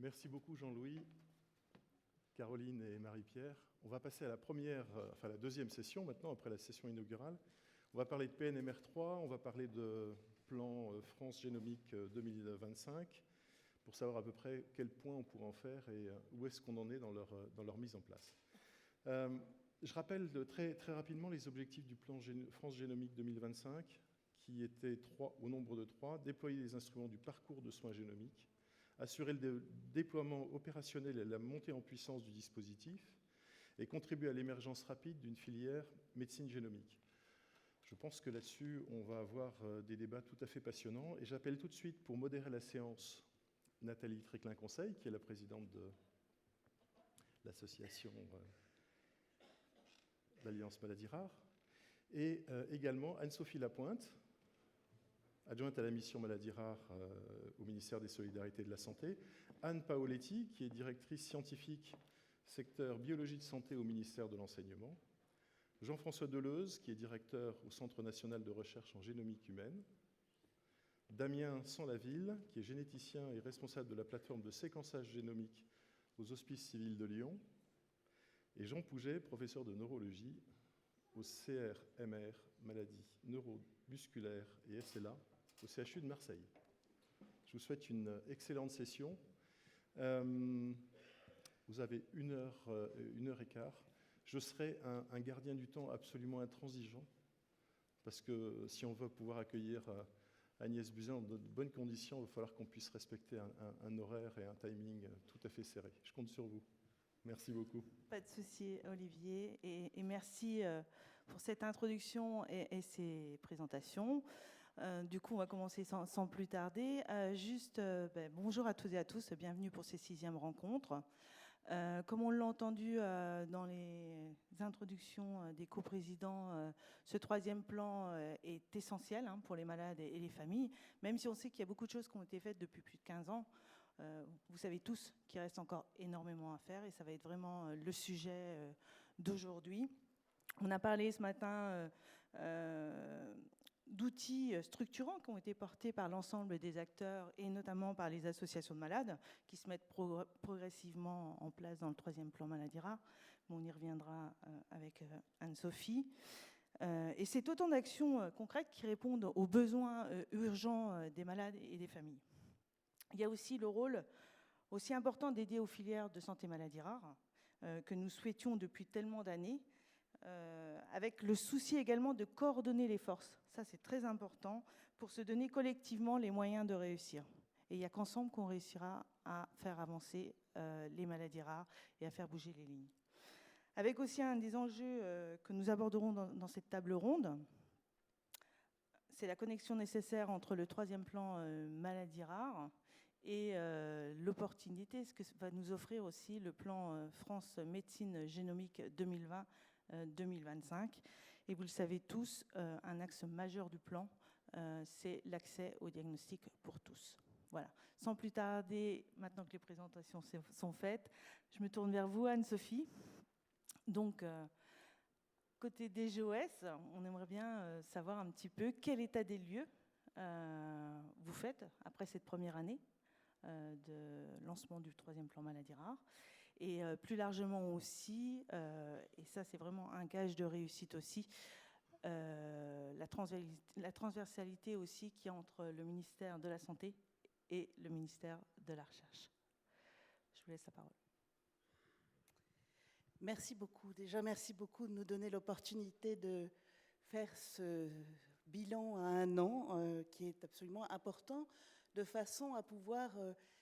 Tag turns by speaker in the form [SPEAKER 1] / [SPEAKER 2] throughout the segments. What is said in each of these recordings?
[SPEAKER 1] Merci beaucoup Jean-Louis, Caroline et Marie-Pierre. On va passer à la deuxième session maintenant, après la session inaugurale. On va parler de PNMR3, on va parler de plan France Génomique 2025, pour savoir à peu près quel point on pourrait en faire et où est-ce qu'on en est dans leur mise en place. Je rappelle très rapidement les objectifs du plan France Génomique 2025, qui étaient au nombre de 3, déployer les instruments du parcours de soins génomiques, assurer le déploiement opérationnel et la montée en puissance du dispositif, et contribuer à l'émergence rapide d'une filière médecine génomique. Je pense que là-dessus, on va avoir des débats tout à fait passionnants. Et j'appelle tout de suite, pour modérer la séance, Nathalie Tréclin-Conseil, qui est la présidente de l'association d'Alliance Maladies Rares, et également Anne-Sophie Lapointe, adjointe à la mission Maladies Rares au ministère des Solidarités et de la Santé, Anne Paoletti, qui est directrice scientifique secteur biologie de santé au ministère de l'Enseignement, Jean-François Deleuze, qui est directeur au Centre national de recherche en génomique humaine, Damien Sanlaville, qui est généticien et responsable de la plateforme de séquençage génomique aux Hospices civils de Lyon, et Jean Pouget, professeur de neurologie au CRMR, maladies neuromusculaires et SLA, au CHU de Marseille. Je vous souhaite une excellente session. Vous avez une heure et quart. Je serai un gardien du temps absolument intransigeant, parce que si on veut pouvoir accueillir Agnès Buzyn dans de bonnes conditions, il va falloir qu'on puisse respecter un horaire et un timing tout à fait serré. Je compte sur vous. Merci beaucoup.
[SPEAKER 2] Pas de souci, Olivier, et merci pour cette introduction et ces présentations. Du coup, on va commencer sans plus tarder. Bonjour à toutes et à tous, bienvenue pour ces 6e rencontres. Comme on l'a entendu dans les introductions des coprésidents, ce 3e plan est essentiel pour les malades et les familles, même si on sait qu'il y a beaucoup de choses qui ont été faites depuis plus de 15 ans. Vous savez tous qu'il reste encore énormément à faire et ça va être vraiment le sujet d'aujourd'hui. On a parlé ce matin d'outils structurants qui ont été portés par l'ensemble des acteurs et notamment par les associations de malades qui se mettent progressivement en place dans le 3e plan Maladies Rares. On y reviendra avec Anne-Sophie. Et c'est autant d'actions concrètes qui répondent aux besoins urgents des malades et des familles. Il y a aussi le rôle aussi important dédié aux filières de santé maladies rares que nous souhaitions depuis tellement d'années, avec le souci également de coordonner les forces. Ça, c'est très important pour se donner collectivement les moyens de réussir. Et il n'y a qu'ensemble qu'on réussira à faire avancer les maladies rares et à faire bouger les lignes. Avec aussi un des enjeux que nous aborderons dans cette table ronde, c'est la connexion nécessaire entre le 3e plan maladies rares et l'opportunité, ce que va nous offrir aussi le plan France Médecine Génomique 2020-2025. Et vous le savez tous, un axe majeur du plan, c'est l'accès au diagnostic pour tous. Voilà. Sans plus tarder, maintenant que les présentations sont faites, je me tourne vers vous, Anne-Sophie. Donc, côté DGOS, on aimerait bien savoir un petit peu quel état des lieux vous faites après cette première année de lancement du 3e plan Maladies Rares. Et plus largement aussi, et ça c'est vraiment un gage de réussite aussi, la transversalité aussi qu'il y a entre le ministère de la Santé et le ministère de la Recherche. Je vous laisse la parole.
[SPEAKER 3] Merci beaucoup. Déjà, merci beaucoup de nous donner l'opportunité de faire ce bilan à 1 an qui est absolument important, de façon à pouvoir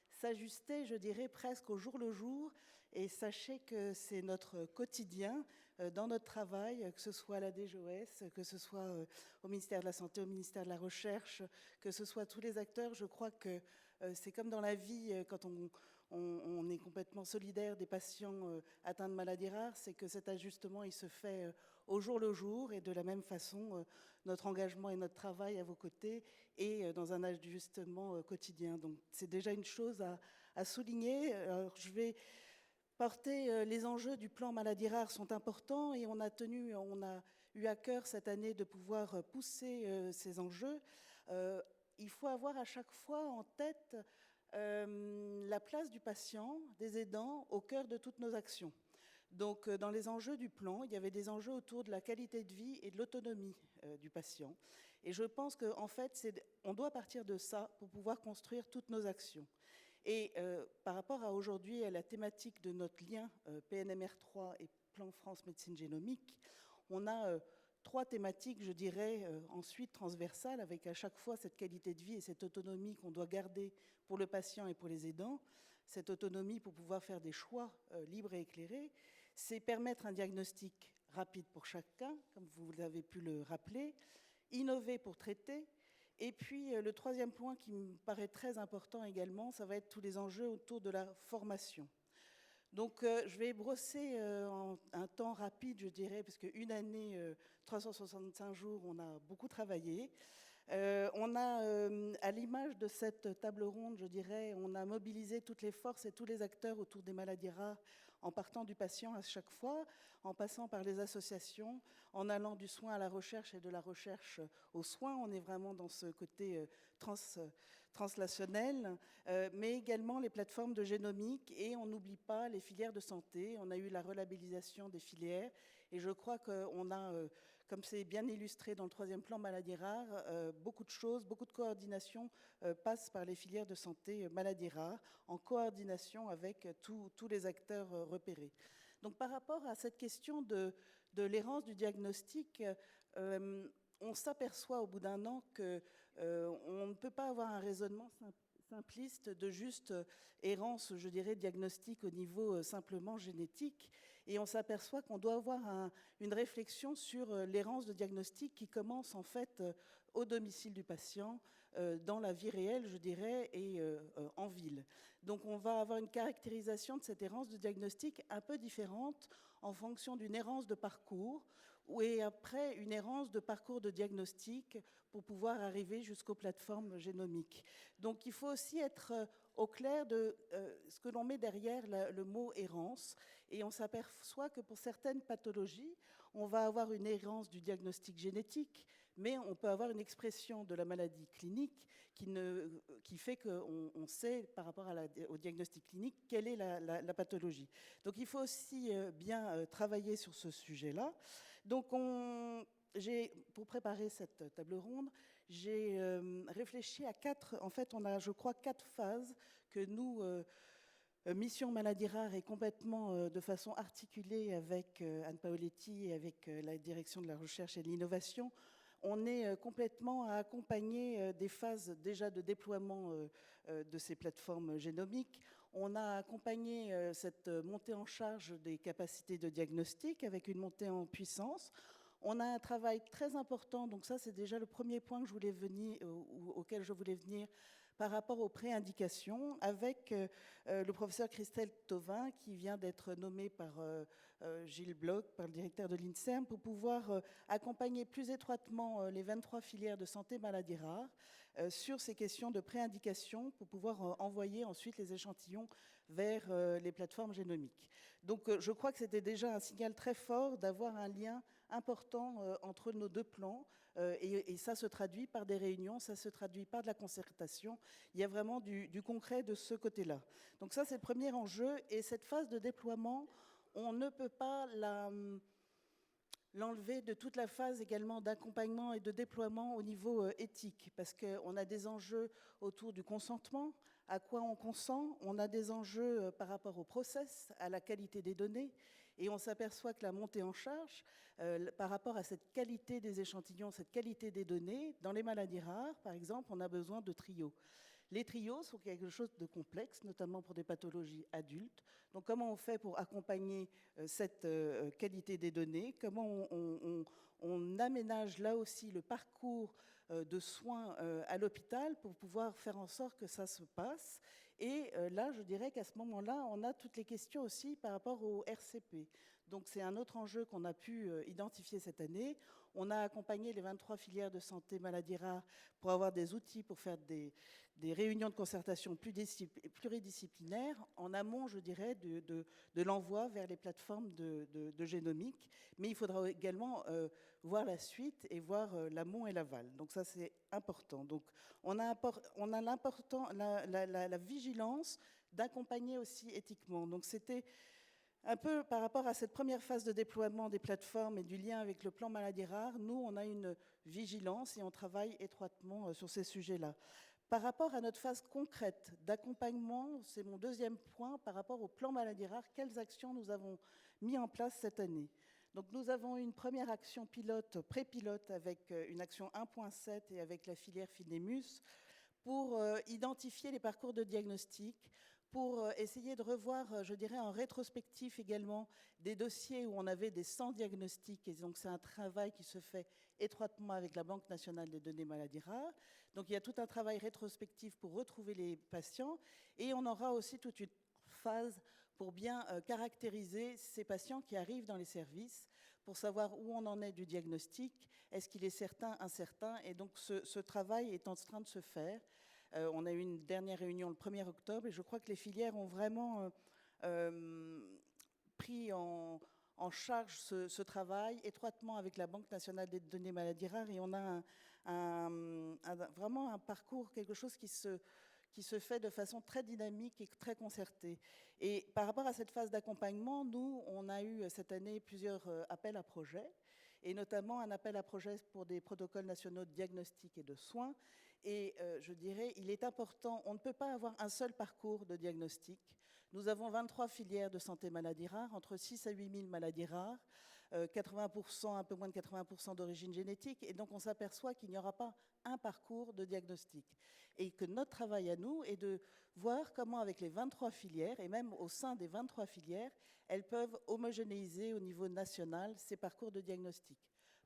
[SPEAKER 3] s'ajuster, je dirais, presque au jour le jour. Et sachez que c'est notre quotidien dans notre travail, que ce soit à la DGOS, que ce soit au ministère de la Santé, au ministère de la Recherche, que ce soit tous les acteurs. Je crois que c'est comme dans la vie, quand on est complètement solidaire des patients atteints de maladies rares, c'est que cet ajustement, il se fait au jour le jour. Et de la même façon, notre engagement et notre travail à vos côtés est dans un ajustement quotidien. Donc c'est déjà une chose à souligner. Alors, je vais porter les enjeux du plan Maladies Rares sont importants et on a eu à cœur cette année de pouvoir pousser ces enjeux. Il faut avoir à chaque fois en tête la place du patient, des aidants, au cœur de toutes nos actions. Donc, dans les enjeux du plan, il y avait des enjeux autour de la qualité de vie et de l'autonomie du patient. Et je pense qu'en fait, on doit partir de ça pour pouvoir construire toutes nos actions. Et par rapport à aujourd'hui, à la thématique de notre lien PNMR3 et Plan France Médecine Génomique, on a 3 thématiques, je dirais, ensuite transversales, avec à chaque fois cette qualité de vie et cette autonomie qu'on doit garder pour le patient et pour les aidants. Cette autonomie pour pouvoir faire des choix libres et éclairés, c'est permettre un diagnostic rapide pour chacun, comme vous avez pu le rappeler, innover pour traiter. Et puis, le 3e point qui me paraît très important également, ça va être tous les enjeux autour de la formation. Donc, je vais brosser en un temps rapide, je dirais, parce qu'une année, 365 jours, on a beaucoup travaillé. On a, à l'image de cette table ronde, je dirais, on a mobilisé toutes les forces et tous les acteurs autour des maladies rares, en partant du patient à chaque fois, en passant par les associations, en allant du soin à la recherche et de la recherche aux soins. On est vraiment dans ce côté translationnel, mais également les plateformes de génomique, et on n'oublie pas les filières de santé. On a eu la relabellisation des filières, et je crois qu'on a, comme c'est bien illustré dans le 3e plan maladies rares, beaucoup de choses, beaucoup de coordination passe par les filières de santé maladies rares, en coordination avec tous les acteurs repérés. Donc par rapport à cette question de l'errance du diagnostic, on s'aperçoit au bout d'un an qu'on ne peut pas avoir un raisonnement simpliste de juste errance, je dirais, diagnostique au niveau simplement génétique. Et on s'aperçoit qu'on doit avoir une réflexion sur l'errance de diagnostic qui commence en fait au domicile du patient, dans la vie réelle, je dirais, et en ville. Donc on va avoir une caractérisation de cette errance de diagnostic un peu différente en fonction d'une errance de parcours, et après une errance de parcours de diagnostic pour pouvoir arriver jusqu'aux plateformes génomiques. Donc il faut aussi être au clair de ce que l'on met derrière le mot errance, et on s'aperçoit que pour certaines pathologies, on va avoir une errance du diagnostic génétique, mais on peut avoir une expression de la maladie clinique qui fait qu'on sait, par rapport au diagnostic clinique, quelle est la pathologie. Donc il faut aussi bien travailler sur ce sujet-là. Donc pour préparer cette table ronde, j'ai réfléchi à 4, en fait on a je crois 4 phases que nous, Mission Maladies Rares, est complètement de façon articulée avec Anne Paoletti et avec la direction de la recherche et de l'innovation. On est complètement à accompagner des phases déjà de déploiement de ces plateformes génomiques. On a accompagné cette montée en charge des capacités de diagnostic avec une montée en puissance. On a un travail très important, donc ça c'est déjà le premier point que je voulais auquel je voulais venir, par rapport aux préindications, avec le professeur Christelle Thauvin, qui vient d'être nommé par Gilles Bloch, par le directeur de l'INSERM, pour pouvoir accompagner plus étroitement les 23 filières de santé maladies rares sur ces questions de préindication, pour pouvoir envoyer ensuite les échantillons vers les plateformes génomiques. Donc je crois que c'était déjà un signal très fort d'avoir un lien important entre nos 2 plans, et ça se traduit par des réunions, ça se traduit par de la concertation. Il y a vraiment du concret de ce côté-là. Donc ça, c'est le premier enjeu, et cette phase de déploiement, on ne peut pas l'enlever de toute la phase également d'accompagnement et de déploiement au niveau éthique, parce qu'on a des enjeux autour du consentement, à quoi on consent, on a des enjeux par rapport au process, à la qualité des données, et on s'aperçoit que la montée en charge, par rapport à cette qualité des échantillons, cette qualité des données, dans les maladies rares, par exemple, on a besoin de trios. Les trios sont quelque chose de complexe, notamment pour des pathologies adultes. Donc comment on fait pour accompagner cette qualité des données? Comment on aménage là aussi le parcours de soins à l'hôpital pour pouvoir faire en sorte que ça se passe? Et là, je dirais qu'à ce moment-là, on a toutes les questions aussi par rapport au RCP. Donc c'est un autre enjeu qu'on a pu identifier cette année. On a accompagné les 23 filières de santé maladies rares pour avoir des outils pour faire des réunions de concertation pluridisciplinaires en amont, je dirais, de l'envoi vers les plateformes de génomique. Mais il faudra également voir la suite et voir l'amont et l'aval. Donc ça, ça c'est important. Donc on a la vigilance d'accompagner aussi éthiquement. Donc c'était un peu par rapport à cette première phase de déploiement des plateformes et du lien avec le plan maladies rares, nous, on a une vigilance et on travaille étroitement sur ces sujets-là. Par rapport à notre phase concrète d'accompagnement, c'est mon deuxième point, par rapport au plan maladies rares, quelles actions nous avons mis en place cette année? Donc nous avons une première action pilote, pré-pilote, avec une action 1.7 et avec la filière Finemus, pour identifier les parcours de diagnostic, pour essayer de revoir, je dirais, en rétrospectif également, des dossiers où on avait des 100 diagnostics. Et donc, c'est un travail qui se fait étroitement avec la Banque nationale des données maladies rares. Donc, il y a tout un travail rétrospectif pour retrouver les patients. Et on aura aussi toute une phase pour bien caractériser ces patients qui arrivent dans les services, pour savoir où on en est du diagnostic, est-ce qu'il est certain, incertain. Et donc, ce travail est en train de se faire. On a eu une dernière réunion le 1er octobre et je crois que les filières ont vraiment pris en charge ce travail étroitement avec la Banque nationale des données maladies rares et on a vraiment un parcours, quelque chose qui se fait de façon très dynamique et très concertée. Et par rapport à cette phase d'accompagnement, nous, on a eu cette année plusieurs appels à projets et notamment un appel à projets pour des protocoles nationaux de diagnostic et de soins. Et je dirais, il est important, on ne peut pas avoir un seul parcours de diagnostic. Nous avons 23 filières de santé maladies rares, entre 6 à 8 000 maladies rares, 80%, un peu moins de 80% d'origine génétique. Et donc, on s'aperçoit qu'il n'y aura pas un parcours de diagnostic. Et que notre travail à nous est de voir comment, avec les 23 filières, et même au sein des 23 filières, elles peuvent homogénéiser au niveau national ces parcours de diagnostic.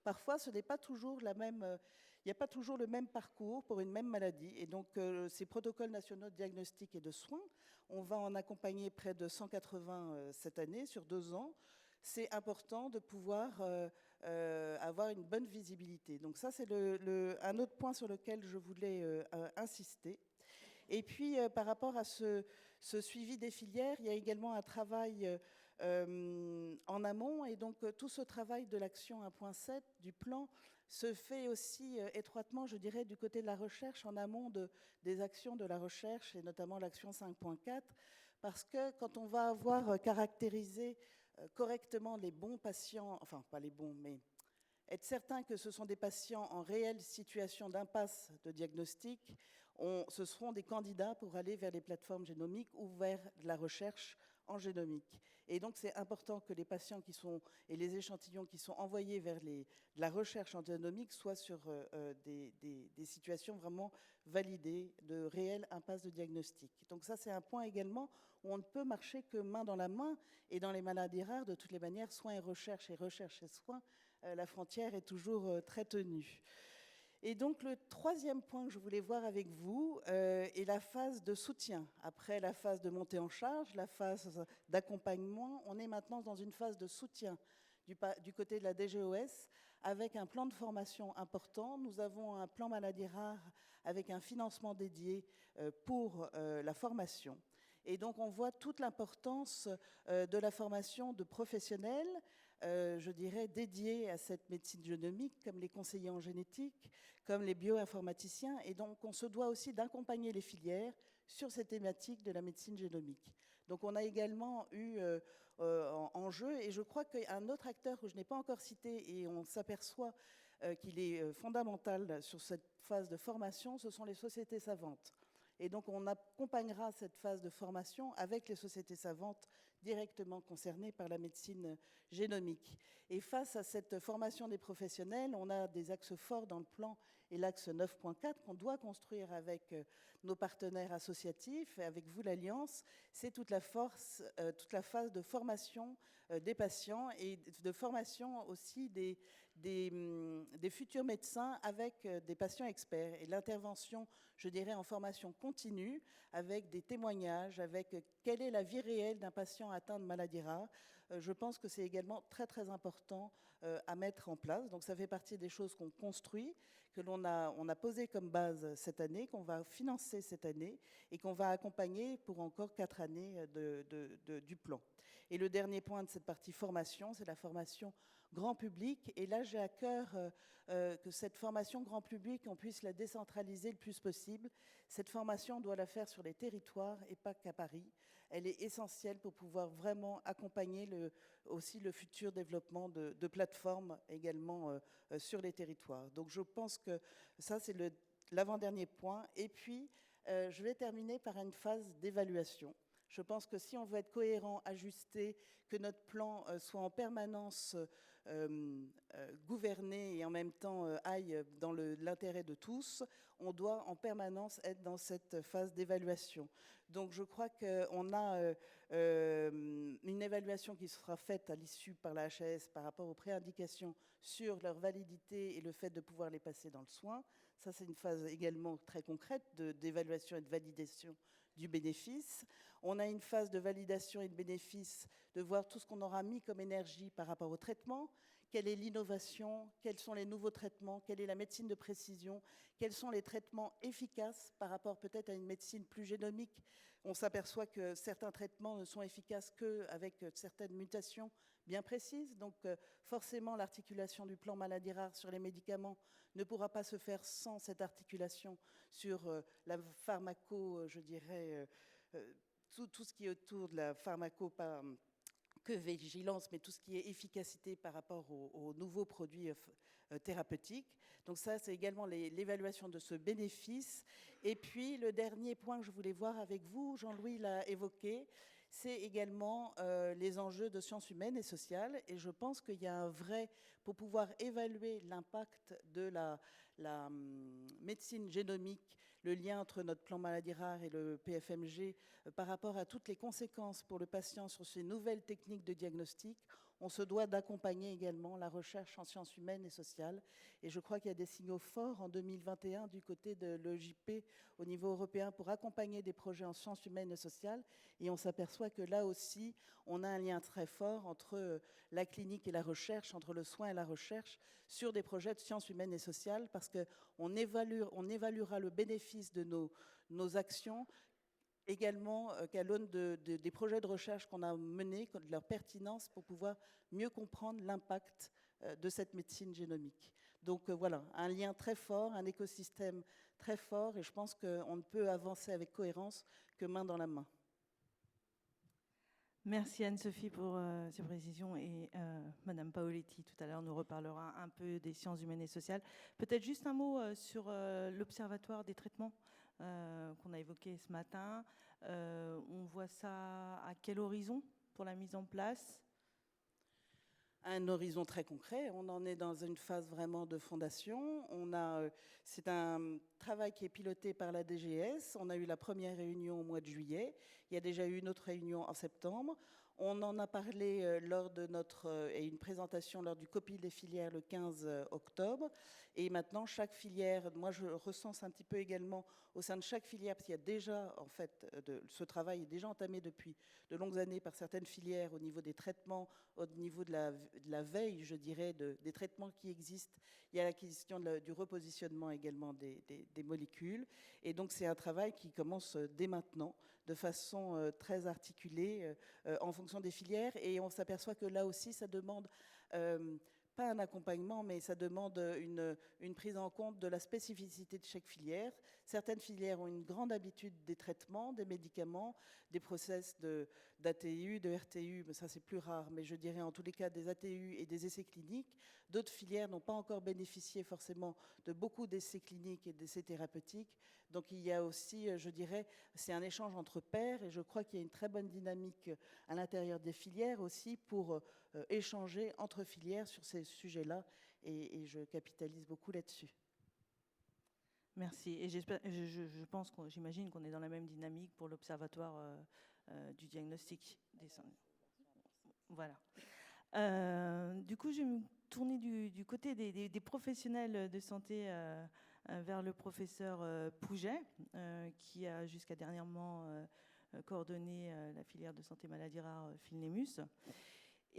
[SPEAKER 3] Parfois, ce n'est pas toujours la même... il n'y a pas toujours le même parcours pour une même maladie. Et donc, ces protocoles nationaux de diagnostic et de soins, on va en accompagner près de 180 cette année, sur 2 ans. C'est important de pouvoir avoir une bonne visibilité. Donc ça, c'est un autre point sur lequel je voulais insister. Et puis, par rapport à ce suivi des filières, il y a également un travail en amont. Et donc, tout ce travail de l'action 1.7, du plan, se fait aussi étroitement, je dirais, du côté de la recherche, en amont des actions de la recherche, et notamment l'action 5.4, parce que quand on va avoir caractérisé correctement les bons patients, enfin, pas les bons, mais être certain que ce sont des patients en réelle situation d'impasse de diagnostic, ce seront des candidats pour aller vers les plateformes génomiques ou vers la recherche en génomique. Et donc, c'est important que les patients et les échantillons qui sont envoyés vers la recherche en génomique soient sur des situations vraiment validées, de réelle impasse de diagnostic. Donc ça, c'est un point également où on ne peut marcher que main dans la main. Et dans les maladies rares, de toutes les manières, soins et recherche et soins, la frontière est toujours très tenue. Et donc, le troisième point que je voulais voir avec vous est la phase de soutien. Après la phase de montée en charge, la phase d'accompagnement, on est maintenant dans une phase de soutien du côté de la DGOS avec un plan de formation important. Nous avons un plan maladies rares avec un financement dédié pour la formation. Et donc, on voit toute l'importance de la formation de professionnels, je dirais, dédiés à cette médecine génomique, comme les conseillers en génétique, comme les bioinformaticiens. Et donc, on se doit aussi d'accompagner les filières sur ces thématiques de la médecine génomique. Donc, on a également eu en jeu, et je crois qu'un autre acteur que je n'ai pas encore cité, et on s'aperçoit qu'il est fondamental sur cette phase de formation, ce sont les sociétés savantes. Et donc, on accompagnera cette phase de formation avec les sociétés savantes directement concernées par la médecine génomique. Et face à cette formation des professionnels, on a des axes forts dans le plan et l'axe 9.4 qu'on doit construire avec nos partenaires associatifs et avec vous, l'Alliance. C'est toute la phase de formation des patients et de formation aussi des futurs médecins avec des patients experts. Et l'intervention, je dirais, en formation continue, avec des témoignages, avec quelle est la vie réelle d'un patient atteint de maladies rares. Je pense que c'est également très, très important à mettre en place. Donc ça fait partie des choses qu'on construit, que on a posé comme base cette année, qu'on va financer cette année et qu'on va accompagner pour encore 4 années du plan. Et le dernier point de cette partie formation, c'est la formation grand public. Et là, j'ai à cœur que cette formation grand public, on puisse la décentraliser le plus possible. Cette formation, on doit la faire sur les territoires et pas qu'à Paris. Elle est essentielle pour pouvoir vraiment accompagner aussi le futur développement de plateformes également sur les territoires. Donc je pense que ça, c'est l'avant-dernier point. Et puis, je vais terminer par une phase d'évaluation. Je pense que si on veut être cohérent, ajusté, que notre plan soit en permanence gouverné et en même temps aille dans l'intérêt de tous, on doit en permanence être dans cette phase d'évaluation. Donc je crois qu'on a une évaluation qui sera faite à l'issue par la HAS par rapport aux préindications sur leur validité et le fait de pouvoir les passer dans le soin. Ça, c'est une phase également très concrète d'évaluation et de validation du bénéfice. On a une phase de validation et de bénéfice, de voir tout ce qu'on aura mis comme énergie par rapport au traitement, quelle est l'innovation, quels sont les nouveaux traitements, quelle est la médecine de précision, quels sont les traitements efficaces par rapport peut-être à une médecine plus génomique. On s'aperçoit que certains traitements ne sont efficaces qu'avec certaines mutations bien précises. Donc forcément, l'articulation du plan maladie rare sur les médicaments ne pourra pas se faire sans cette articulation sur la pharmaco, je dirais, tout ce qui est autour de la pharmaco, pas que vigilance, mais tout ce qui est efficacité par rapport aux nouveaux produits thérapeutiques. Donc ça, c'est également l'évaluation de ce bénéfice. Et puis, le dernier point que je voulais voir avec vous, Jean-Louis l'a évoqué, c'est également les enjeux de sciences humaines et sociales. Et je pense qu'il y a un vrai, pour pouvoir évaluer l'impact de la médecine génomique, le lien entre notre plan maladie rare et le PFMG par rapport à toutes les conséquences pour le patient sur ces nouvelles techniques de diagnostic, on se doit d'accompagner également la recherche en sciences humaines et sociales. Et je crois qu'il y a des signaux forts en 2021 du côté de l'EJP au niveau européen pour accompagner des projets en sciences humaines et sociales. Et on s'aperçoit que là aussi, on a un lien très fort entre la clinique et la recherche, entre le soin et la recherche, sur des projets de sciences humaines et sociales, parce qu'on évaluera le bénéfice de nos actions également qu'à l'aune des projets de recherche qu'on a menés, de leur pertinence pour pouvoir mieux comprendre l'impact de cette médecine génomique. Donc voilà, un lien très fort, un écosystème très fort, et je pense qu'on ne peut avancer avec cohérence que main dans la main.
[SPEAKER 2] Merci Anne-Sophie pour ces précisions, et Madame Paoletti tout à l'heure nous reparlera un peu des sciences humaines et sociales. Peut-être juste un mot sur l'Observatoire des traitements qu'on a évoqué ce matin. On voit ça à quel horizon pour la mise en place ?
[SPEAKER 3] Un horizon très concret. On en est dans une phase vraiment de fondation. C'est un travail qui est piloté par la DGS. On a eu la première réunion au mois de juillet. Il y a déjà eu une autre réunion en septembre. On en a parlé lors de une présentation lors du COPIL des filières le 15 octobre. Et maintenant, chaque filière, moi je recense un petit peu également au sein de chaque filière, parce qu'il y a déjà, en fait, ce travail est déjà entamé depuis de longues années par certaines filières au niveau des traitements, au niveau de la veille, je dirais, des traitements qui existent. Il y a la question du repositionnement également des molécules. Et donc c'est un travail qui commence dès maintenant, de façon très articulée, en fonction des filières. Et on s'aperçoit que là aussi, ça demande pas un accompagnement, mais ça demande une prise en compte de la spécificité de chaque filière. Certaines filières ont une grande habitude des traitements, des médicaments, des process d'ATU, de RTU, mais ça c'est plus rare, mais je dirais en tous les cas des ATU et des essais cliniques. D'autres filières n'ont pas encore bénéficié forcément de beaucoup d'essais cliniques et d'essais thérapeutiques. Donc il y a aussi, je dirais, c'est un échange entre pairs, et je crois qu'il y a une très bonne dynamique à l'intérieur des filières aussi pour échanger entre filières sur ces sujets-là, et je capitalise beaucoup là-dessus.
[SPEAKER 2] Merci. Et j'imagine qu'on est dans la même dynamique pour l'Observatoire du diagnostic des santé. Voilà. Du coup, je vais me tourner du côté des professionnels de santé vers le professeur Pouget, qui a jusqu'à dernièrement coordonné la filière de santé maladie rare Filnemus.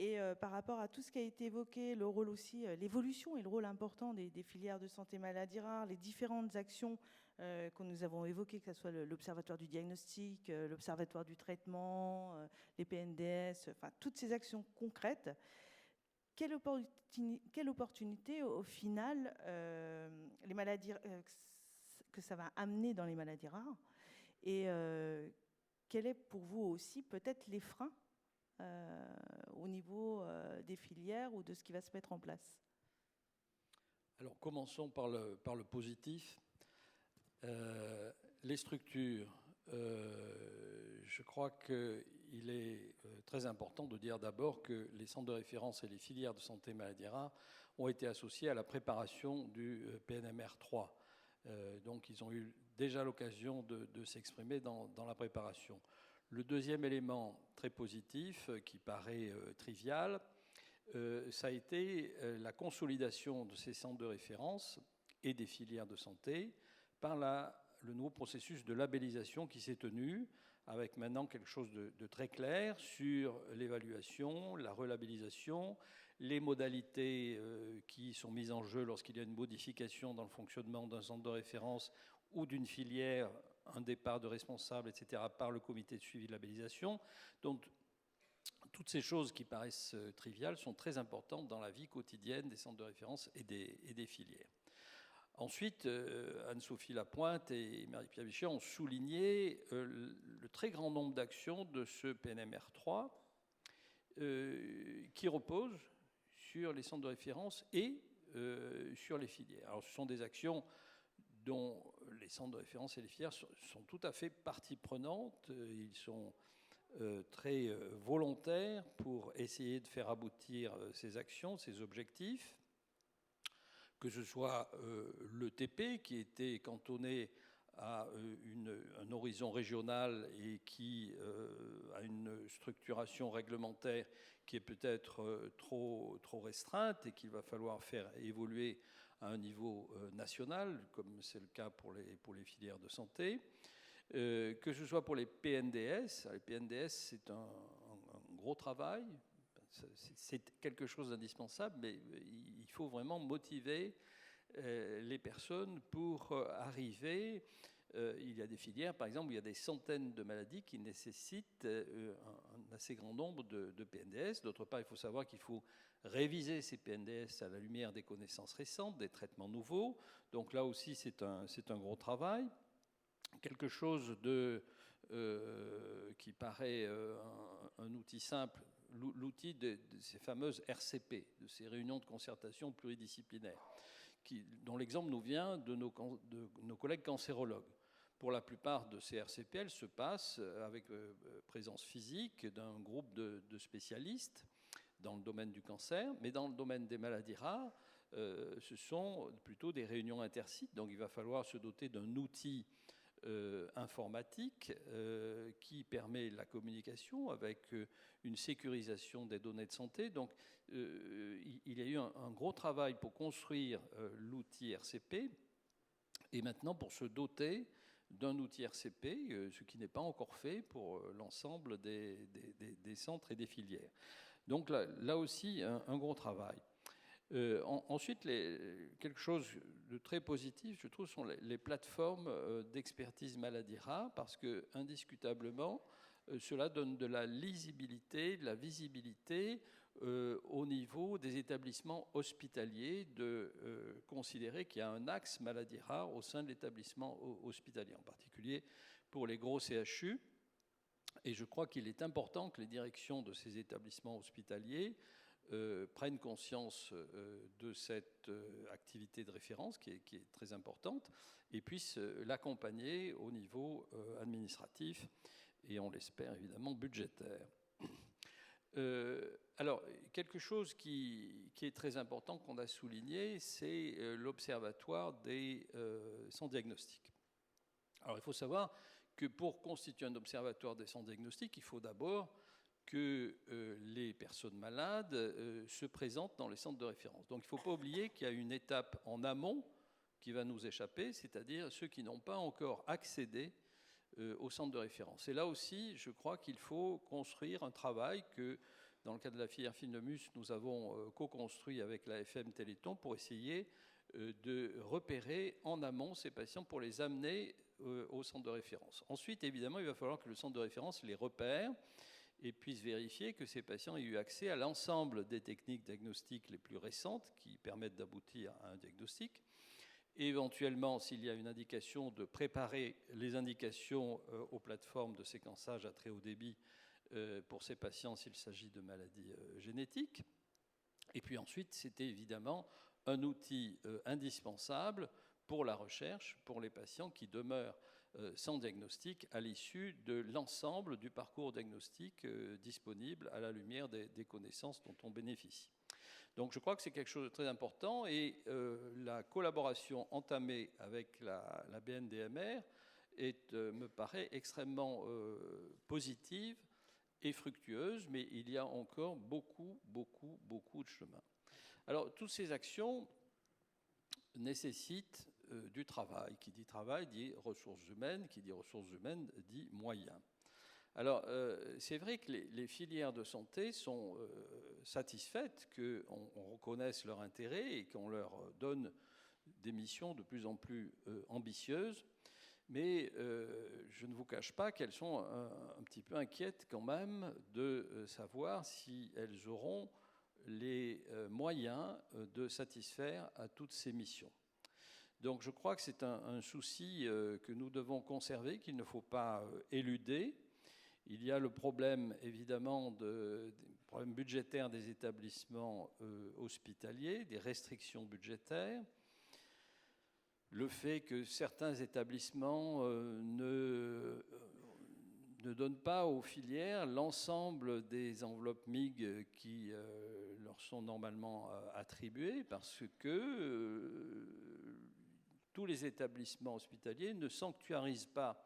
[SPEAKER 2] Et par rapport à tout ce qui a été évoqué, le rôle aussi, l'évolution et le rôle important des filières de santé maladie rare, les différentes actions que nous avons évoquées, que ce soit l'Observatoire du diagnostic, l'Observatoire du traitement, les PNDS, enfin toutes ces actions concrètes, quelle opportunité, au final, les maladies, que ça va amener dans les maladies rares, et quel est pour vous aussi peut-être les freins au niveau des filières ou de ce qui va se mettre en place?
[SPEAKER 4] Alors, commençons par le positif. Les structures, je crois qu'il est très important de dire d'abord que les centres de référence et les filières de santé maladies rares ont été associés à la préparation du PNMR 3. Donc, ils ont eu déjà l'occasion de s'exprimer dans la préparation. Le deuxième élément très positif, qui paraît trivial, ça a été la consolidation de ces centres de référence et des filières de santé par le nouveau processus de labellisation qui s'est tenu, avec maintenant quelque chose de très clair sur l'évaluation, la relabellisation, les modalités qui sont mises en jeu lorsqu'il y a une modification dans le fonctionnement d'un centre de référence ou d'une filière, un départ de responsable, etc., par le comité de suivi de labellisation. Donc, toutes ces choses qui paraissent triviales sont très importantes dans la vie quotidienne des centres de référence et des filières. Ensuite, Anne-Sophie Lapointe et Marie-Pierre Vichet ont souligné le très grand nombre d'actions de ce PNMR 3 qui reposent sur les centres de référence et sur les filières. Alors, ce sont des actions dont les centres de référence et les filières sont tout à fait partie prenante. Ils sont très volontaires pour essayer de faire aboutir ces actions, ces objectifs, que ce soit l'ETP qui était cantonné à un horizon régional et qui a une structuration réglementaire qui est peut-être trop restreinte et qu'il va falloir faire évoluer à un niveau national, comme c'est le cas pour les filières de santé. Que ce soit pour les PNDS. Les PNDS, c'est un gros travail, c'est quelque chose d'indispensable, mais il faut vraiment motiver les personnes pour arriver. Il y a des filières, par exemple, où il y a des centaines de maladies qui nécessitent un assez grand nombre de PNDS. D'autre part, il faut savoir qu'il faut réviser ces PNDS à la lumière des connaissances récentes, des traitements nouveaux. Donc là aussi, c'est un gros travail. Quelque chose qui paraît un outil simple, l'outil de ces fameuses RCP, de ces réunions de concertation pluridisciplinaires, dont l'exemple nous vient de nos collègues cancérologues. Pour la plupart de ces RCP, elles se passent avec présence physique d'un groupe de spécialistes dans le domaine du cancer, mais dans le domaine des maladies rares, ce sont plutôt des réunions intersites. Donc il va falloir se doter d'un outil informatique qui permet la communication avec une sécurisation des données de santé. Donc il y a eu un gros travail pour construire l'outil RCP et maintenant pour se doter d'un outil RCP, ce qui n'est pas encore fait pour l'ensemble des centres et des filières. Donc là aussi, un gros travail. Ensuite, quelque chose de très positif, je trouve, sont les plateformes d'expertise maladies rares, parce que indiscutablement, cela donne de la lisibilité, de la visibilité au niveau des établissements hospitaliers, de considérer qu'il y a un axe maladies rares au sein de l'établissement hospitalier, en particulier pour les gros CHU. Et je crois qu'il est important que les directions de ces établissements hospitaliers prennent conscience de cette activité de référence qui est très importante et puissent l'accompagner au niveau administratif et, on l'espère évidemment, budgétaire. Alors, quelque chose qui est très important qu'on a souligné, c'est l'Observatoire des sans diagnostic. Alors, il faut savoir que pour constituer un observatoire des sans diagnostic, il faut d'abord que les personnes malades se présentent dans les centres de référence. Donc il ne faut pas oublier qu'il y a une étape en amont qui va nous échapper, c'est-à-dire ceux qui n'ont pas encore accédé au centre de référence. Et là aussi, je crois qu'il faut construire un travail que, dans le cadre de la filière Filnomus, nous avons co-construit avec la FM Téléthon pour essayer de repérer en amont ces patients pour les amener au centre de référence. Ensuite, évidemment, il va falloir que le centre de référence les repère et puisse vérifier que ces patients aient eu accès à l'ensemble des techniques diagnostiques les plus récentes qui permettent d'aboutir à un diagnostic. Et éventuellement, s'il y a une indication, de préparer les indications aux plateformes de séquençage à très haut débit pour ces patients s'il s'agit de maladies génétiques. Et puis ensuite, c'était évidemment un outil indispensable pour la recherche, pour les patients qui demeurent sans diagnostic à l'issue de l'ensemble du parcours diagnostique disponible à la lumière des connaissances dont on bénéficie. Donc je crois que c'est quelque chose de très important et la collaboration entamée avec la BNDMR me paraît extrêmement positive et fructueuse, mais il y a encore beaucoup de chemin. Alors toutes ces actions nécessitent du travail. Qui dit travail dit ressources humaines, qui dit ressources humaines dit moyens. Alors, c'est vrai que les filières de santé sont satisfaites qu'on reconnaisse leur intérêt et qu'on leur donne des missions de plus en plus ambitieuses, mais je ne vous cache pas qu'elles sont un petit peu inquiètes quand même de savoir si elles auront les moyens de satisfaire à toutes ces missions. Donc je crois que c'est un souci que nous devons conserver, qu'il ne faut pas éluder. Il y a le problème, évidemment, des problèmes budgétaires des établissements hospitaliers, des restrictions budgétaires, le fait que certains établissements ne donnent pas aux filières l'ensemble des enveloppes MIG qui leur sont normalement attribuées, parce que tous les établissements hospitaliers ne sanctuarisent pas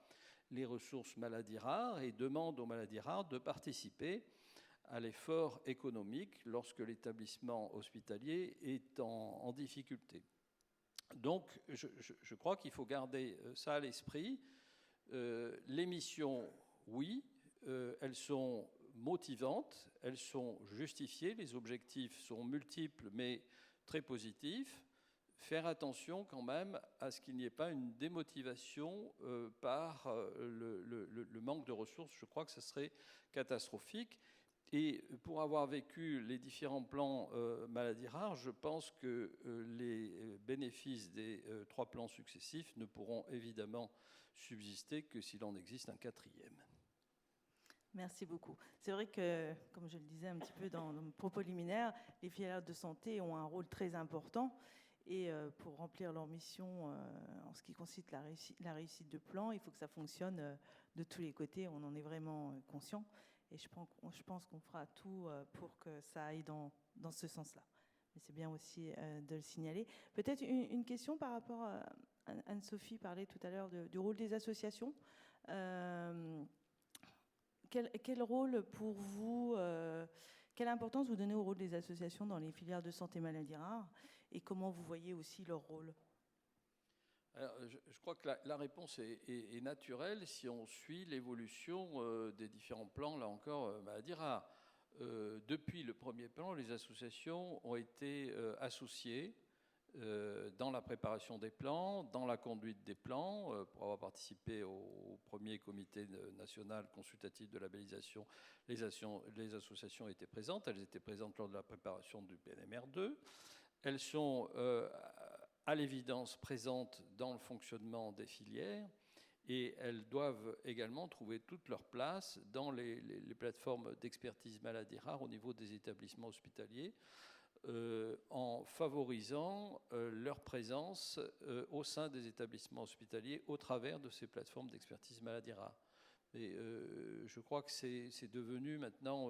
[SPEAKER 4] les ressources maladies rares et demandent aux maladies rares de participer à l'effort économique lorsque l'établissement hospitalier est en difficulté. Donc, je crois qu'il faut garder ça à l'esprit. Les missions, oui, elles sont motivantes, elles sont justifiées, les objectifs sont multiples mais très positifs. Faire attention quand même à ce qu'il n'y ait pas une démotivation par le manque de ressources. Je crois que ce serait catastrophique. Et pour avoir vécu les différents plans maladies rares, je pense que les bénéfices des 3 plans successifs ne pourront évidemment subsister que s'il en existe un 4e.
[SPEAKER 2] Merci beaucoup. C'est vrai que, comme je le disais un petit peu dans mon propos liminaire, les filières de santé ont un rôle très important. Et pour remplir leur mission en ce qui concerne la réussite de plan, il faut que ça fonctionne de tous les côtés. On en est vraiment conscient. Et je pense qu'on fera tout pour que ça aille dans ce sens-là. Mais c'est bien aussi de le signaler. Peut-être une question par rapport à Anne-Sophie parlait tout à l'heure du rôle des associations. Quel rôle pour vous, quelle importance vous donnez au rôle des associations dans les filières de santé maladies rares et comment vous voyez aussi leur rôle?
[SPEAKER 4] Alors, je crois que la réponse est naturelle si on suit l'évolution des différents plans, là encore, maladies rares. Depuis le premier plan, les associations ont été associées dans la préparation des plans, dans la conduite des plans, pour avoir participé au premier comité national consultatif de labellisation. Les associations étaient présentes, elles étaient présentes lors de la préparation du PNMR2. Elles sont à l'évidence présentes dans le fonctionnement des filières et elles doivent également trouver toute leur place dans les plateformes d'expertise maladies rares au niveau des établissements hospitaliers en favorisant leur présence au sein des établissements hospitaliers au travers de ces plateformes d'expertise maladies rares. Et je crois que c'est devenu maintenant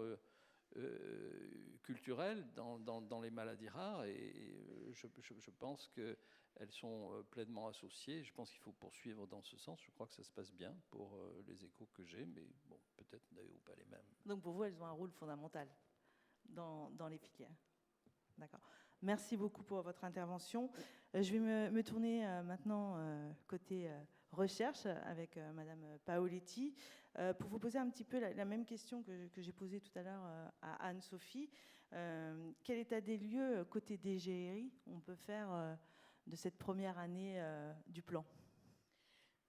[SPEAKER 4] culturelles dans les maladies rares et je pense qu'elles sont pleinement associées. Je pense qu'il faut poursuivre dans ce sens. Je crois que ça se passe bien pour les échos que j'ai, mais bon, peut-être d'ailleurs pas les mêmes.
[SPEAKER 2] Donc pour vous, elles ont un rôle fondamental dans les filières. D'accord. Merci beaucoup pour votre intervention. Je vais me tourner maintenant côté recherche avec Madame Paoletti pour vous poser un petit peu la même question que j'ai posée tout à l'heure à Anne-Sophie. Quel état des lieux côté DGRI on peut faire de cette première année du plan?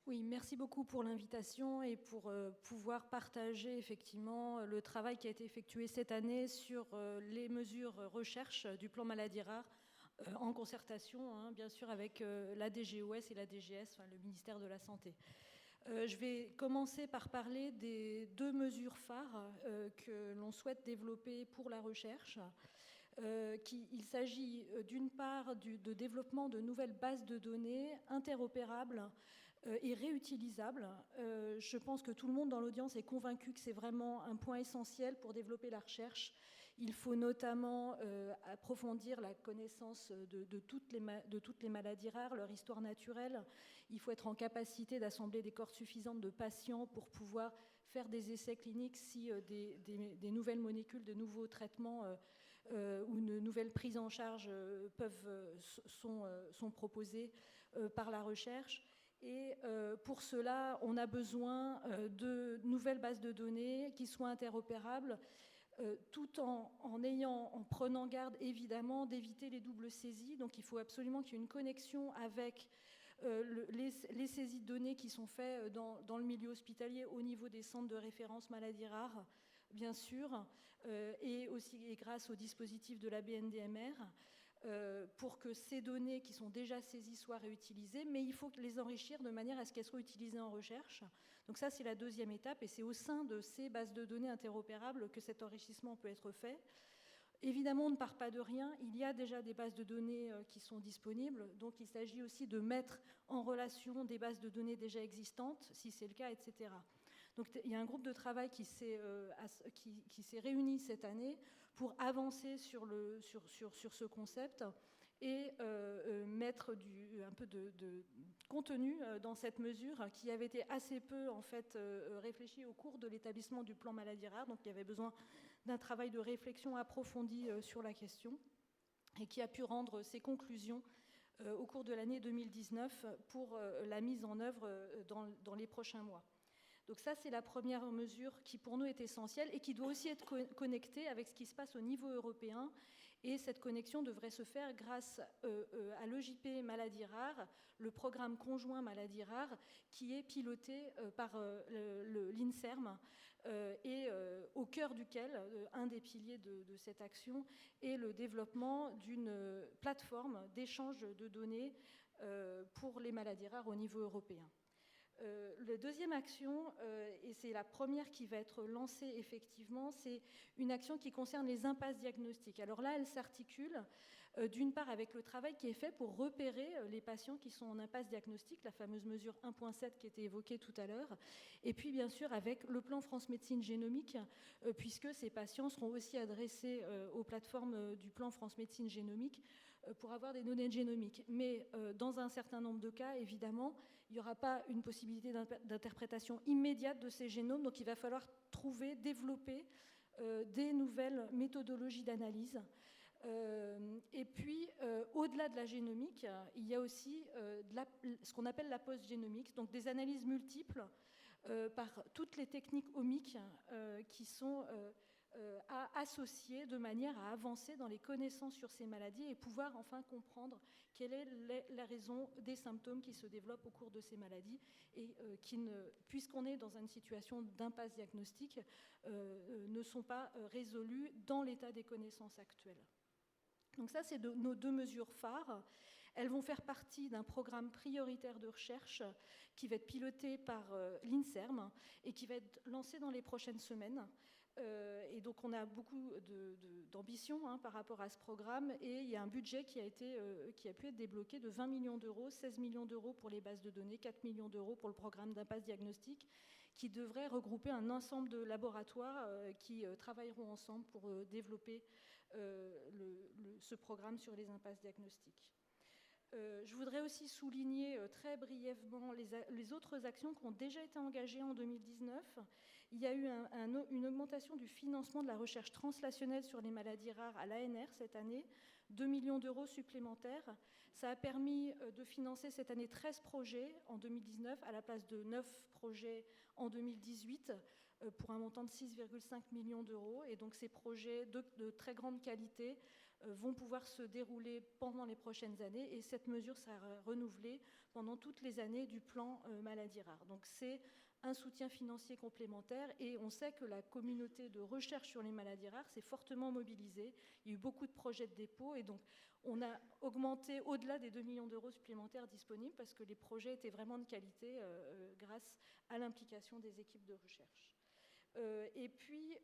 [SPEAKER 5] Oui, merci beaucoup pour l'invitation et pour pouvoir partager effectivement le travail qui a été effectué cette année sur les mesures recherche du plan maladies rares en concertation, hein, bien sûr, avec la DGOS et la DGS, enfin, le ministère de la Santé. Je vais commencer par parler des 2 mesures phares que l'on souhaite développer pour la recherche. Il s'agit d'une part de développement de nouvelles bases de données interopérables et réutilisables. Je pense que tout le monde dans l'audience est convaincu que c'est vraiment un point essentiel pour développer la recherche. Il faut notamment approfondir la connaissance de toutes les maladies rares, leur histoire naturelle. Il faut être en capacité d'assembler des cohortes suffisantes de patients pour pouvoir faire des essais cliniques si des nouvelles molécules, de nouveaux traitements ou une nouvelle prise en charge sont proposées par la recherche. Et pour cela, on a besoin de nouvelles bases de données qui soient interopérables, tout en prenant garde évidemment d'éviter les doubles saisies. Donc il faut absolument qu'il y ait une connexion avec les saisies de données qui sont faites dans le milieu hospitalier au niveau des centres de référence maladies rares, bien sûr, et aussi grâce au dispositif de la BNDMR, pour que ces données qui sont déjà saisies soient réutilisées, mais il faut les enrichir de manière à ce qu'elles soient utilisées en recherche. Donc ça, c'est la 2e étape, et c'est au sein de ces bases de données interopérables que cet enrichissement peut être fait. Évidemment, on ne part pas de rien. Il y a déjà des bases de données qui sont disponibles, donc il s'agit aussi de mettre en relation des bases de données déjà existantes, si c'est le cas, etc. Donc il y a un groupe de travail qui s'est réuni cette année pour avancer sur ce concept et mettre un peu de contenu dans cette mesure qui avait été assez peu en fait réfléchie au cours de l'établissement du plan maladies rares. Donc il y avait besoin d'un travail de réflexion approfondi sur la question et qui a pu rendre ses conclusions au cours de l'année 2019 pour la mise en œuvre dans les prochains mois. Donc ça, c'est la première mesure qui pour nous est essentielle et qui doit aussi être connectée avec ce qui se passe au niveau européen. Et cette connexion devrait se faire grâce à l'EJP Maladies Rares, le programme conjoint Maladies Rares, qui est piloté par l'INSERM et au cœur duquel, un des piliers de cette action, est le développement d'une plateforme d'échange de données pour les maladies rares au niveau européen. La 2e action, et c'est la première qui va être lancée effectivement, c'est une action qui concerne les impasses diagnostiques. Alors là, elle s'articule d'une part avec le travail qui est fait pour repérer les patients qui sont en impasse diagnostique, la fameuse mesure 1.7 qui était évoquée tout à l'heure, et puis bien sûr avec le plan France Médecine Génomique, puisque ces patients seront aussi adressés aux plateformes du plan France Médecine Génomique pour avoir des données génomiques. Mais dans un certain nombre de cas, évidemment, il n'y aura pas une possibilité d'interprétation immédiate de ces génomes, donc il va falloir développer des nouvelles méthodologies d'analyse. Et puis, au-delà de la génomique, il y a aussi ce qu'on appelle la post-génomique, donc des analyses multiples par toutes les techniques omiques qui sont associées de manière à avancer dans les connaissances sur ces maladies et pouvoir enfin comprendre quelle est la raison des symptômes qui se développent au cours de ces maladies et qui, puisqu'on est dans une situation d'impasse diagnostique, ne sont pas résolus dans l'état des connaissances actuelles. Donc ça, c'est nos 2 mesures phares. Elles vont faire partie d'un programme prioritaire de recherche qui va être piloté par l'INSERM et qui va être lancé dans les prochaines semaines. Et donc on a beaucoup d'ambition par rapport à ce programme et il y a un budget qui a pu être débloqué de 20 millions d'euros, 16 millions d'euros pour les bases de données, 4 millions d'euros pour le programme d'impasse diagnostique qui devrait regrouper un ensemble de laboratoires qui travailleront ensemble pour développer ce programme sur les impasses diagnostiques. Je voudrais aussi souligner très brièvement les autres actions qui ont déjà été engagées en 2019. Il y a eu une augmentation du financement de la recherche translationnelle sur les maladies rares à l'ANR cette année, 2 millions d'euros supplémentaires. Ça a permis de financer cette année 13 projets en 2019 à la place de 9 projets en 2018 pour un montant de 6,5 millions d'euros. Et donc ces projets de très grande qualité vont pouvoir se dérouler pendant les prochaines années, et cette mesure sera renouvelée pendant toutes les années du plan maladies rares. Donc c'est un soutien financier complémentaire, et on sait que la communauté de recherche sur les maladies rares s'est fortement mobilisée. Il y a eu beaucoup de projets de dépôt, et donc on a augmenté au-delà des 2 millions d'euros supplémentaires disponibles parce que les projets étaient vraiment de qualité grâce à l'implication des équipes de recherche. Et puis,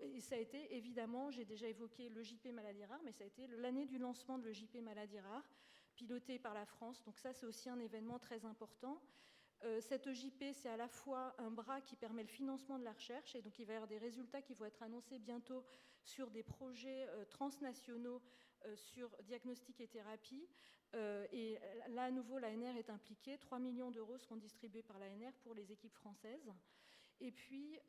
[SPEAKER 5] et ça a été évidemment, j'ai déjà évoqué le JP Maladies Rares, mais ça a été l'année du lancement de le JP Maladies Rares, piloté par la France. Donc ça, c'est aussi un événement très important. Cette EJP, c'est à la fois un bras qui permet le financement de la recherche, et donc il va y avoir des résultats qui vont être annoncés bientôt sur des projets transnationaux sur diagnostic et thérapie. Et là, à nouveau, l'ANR est impliquée. 3 millions d'euros seront distribués par l'ANR pour les équipes françaises. Et puis,